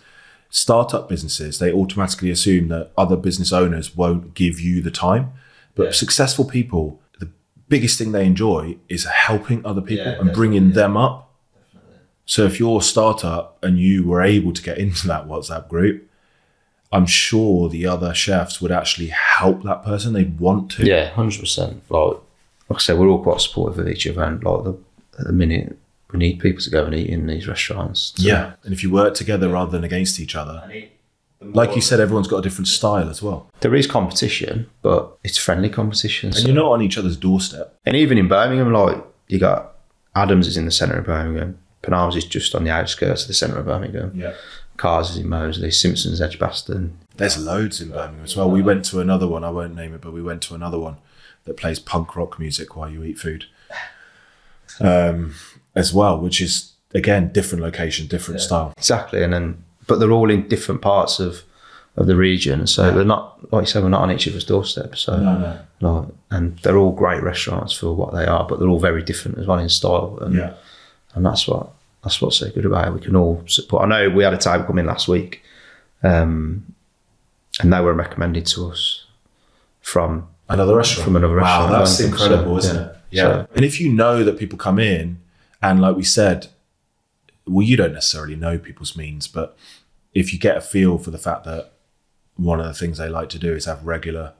startup businesses, they automatically assume that other business owners won't give you the time. But successful people, the biggest thing they enjoy is helping other people and bringing them up. Definitely. So if you're a startup and you were able to get into that WhatsApp group, I'm sure the other chefs would actually help that person. They'd want to. Yeah, 100%. Like I said, we're all quite supportive of each other, and like at the minute, we need people to go and eat in these restaurants. Yeah, and if you work together rather than against each other, like you said, everyone's got a different style as well. There is competition, but it's friendly competition. And you're not on each other's doorstep. And even in Birmingham, like you got Adams is in the centre of Birmingham, Penar's is just on the outskirts of the centre of Birmingham. Yeah. Cars is in Moseley, Simpson's Edgbaston. There's loads in Birmingham as well. We went to another one, I won't name it, but we went to another one that plays punk rock music while you eat food as well, which is, again, different location, different style. Exactly, but they're all in different parts of the region, so they're not, like you said, we're not on each other's doorstep. So, like, and they're all great restaurants for what they are, but they're all very different as well in style. And that's what's so good about it. We can all support. I know we had a table come in last week, and they were recommended to us from another restaurant. Wow, that's incredible, isn't it? Yeah. So, and if you know that people come in, and like we said, well, you don't necessarily know people's means, but if you get a feel for the fact that one of the things they like to do is have regular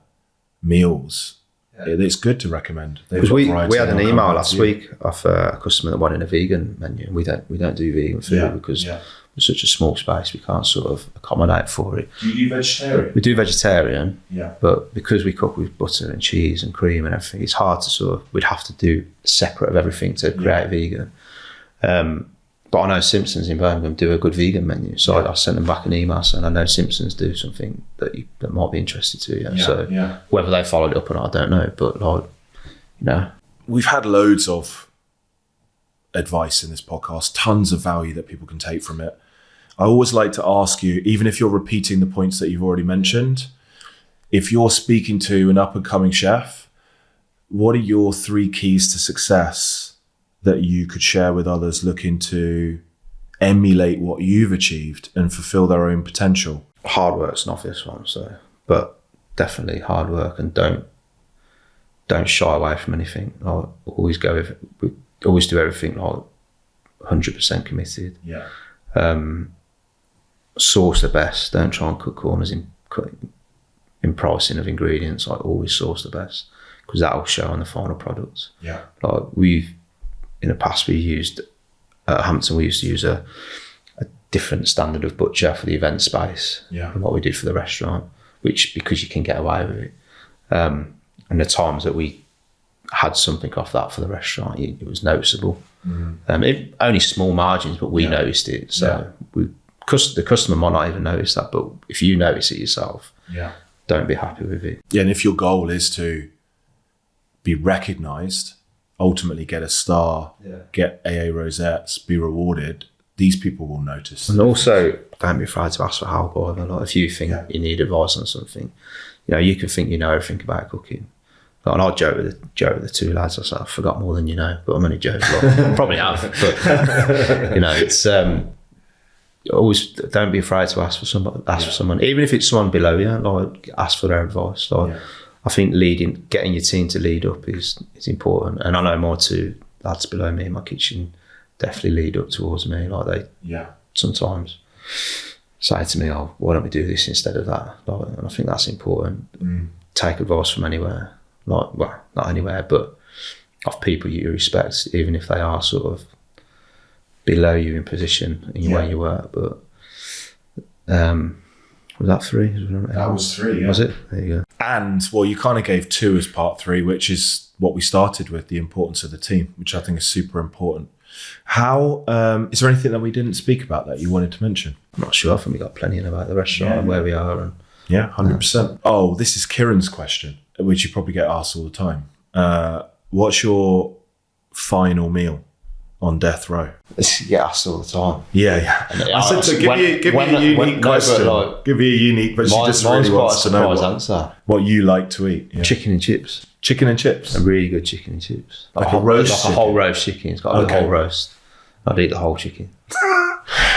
meals, it's good to recommend. Because we had an email last week of a customer that wanted a vegan menu. We don't do vegan food because we're such a small space, we can't sort of accommodate for it. Do you do vegetarian? We do vegetarian, but because we cook with butter and cheese and cream and everything, it's hard to we'd have to do separate of everything to create vegan. But I know Simpson's in Birmingham do a good vegan menu, so I sent them back an email saying I know Simpson's do something that might be interested to you. Whether they followed it up or not, I don't know. But like, we've had loads of advice in this podcast, tons of value that people can take from it. I always like to ask you, even if you're repeating the points that you've already mentioned, if you're speaking to an up and coming chef, what are your 3 keys to success that you could share with others looking to emulate what you've achieved and fulfill their own potential? Hard work's an obvious one, but definitely hard work, and don't shy away from anything. Like, always do everything like 100% committed. Source the best. Don't try and cut corners in pricing of ingredients. Like, always source the best, because that will show on the final product. Like in the past, we used at Hampton, we used to use a different standard of butcher for the event space than what we did for the restaurant, which, because you can get away with it. And the times that we had something off that for the restaurant, it was noticeable. Only small margins, but we noticed it. So the customer might not even notice that, but if you notice it yourself, don't be happy with it. And if your goal is to be recognised, ultimately get a star, get AA Rosettes, be rewarded, these people will notice. And also, don't be afraid to ask for help either. Like, if you think you need advice on something, you can think you know everything about cooking. And I joke with the 2 lads. I say, I forgot more than you know, but I'm only joking. Well, probably have, but it's always don't be afraid to ask for someone, even if it's someone below you. Like, ask for their advice. Like, I think getting your team to lead up is important. And I know my 2 lads below me in my kitchen definitely lead up towards me. Like, they sometimes say to me, "Oh, why don't we do this instead of that?" Like, and I think that's important. Take advice from anywhere. Like, well, not anywhere, but of people you respect, even if they are sort of below you in position in where you work. But was that 3? That was 3. Was it? There you go. And well, you kind of gave 2 as part 3, which is what we started with, the importance of the team, which I think is super important. How is there anything that we didn't speak about that you wanted to mention? I'm not sure. I think we got plenty about the restaurant and where we are. And 100%. Oh, this is Kieran's question, which you probably get asked all the time. What's your final meal on death row? You get asked all the time. Yeah. I said to give me a unique question. Give me a unique, but she just really wants to know what you like to eat. Yeah. Chicken and chips. Chicken and chips? A really good chicken and chips. Like a roast? Like a whole roast chicken. It's got a whole roast. I'd eat the whole chicken.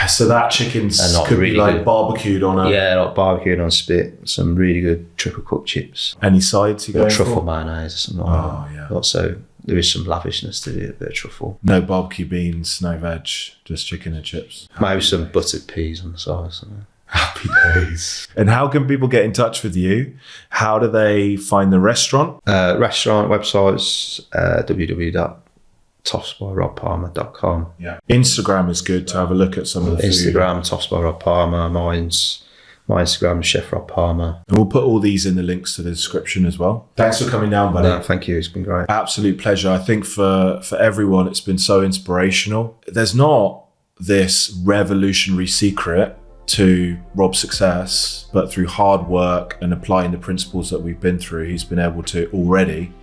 So that chicken's could really be like barbecued on a... Yeah, like barbecued on a spit. Some really good triple cooked chips. Any sides you go for? Truffle mayonnaise or something like that. Yeah. Also, there is some lavishness to it, a bit of truffle. No barbecue beans, no veg, just chicken and chips. Maybe some buttered peas on the side or something. Happy days. And how can people get in touch with you? How do they find the restaurant? Restaurant websites, www.tossbyrodpalmer.com. Yeah. Instagram is good to have a look at some of the food. Instagram, Toss by Rod Palmer. My Instagram is Chef Rod Palmer. And we'll put all these in the links to the description as well. Thanks for coming down, buddy. No, thank you. It's been great. Absolute pleasure. I think for everyone, it's been so inspirational. There's not this revolutionary secret to Rob's success, but through hard work and applying the principles that we've been through, he's been able to already,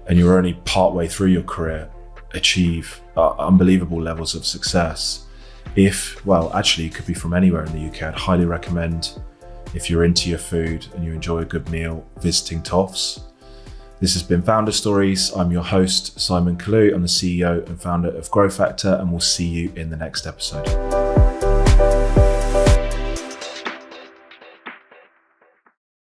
and you're only partway through your career, achieve unbelievable levels of success. Actually, it could be from anywhere in the UK. I'd highly recommend, if you're into your food and you enjoy a good meal, visiting Toffs. This has been Founder Stories. I'm your host, Simon Kalu. I'm the CEO and founder of GrowFactor, and we'll see you in the next episode.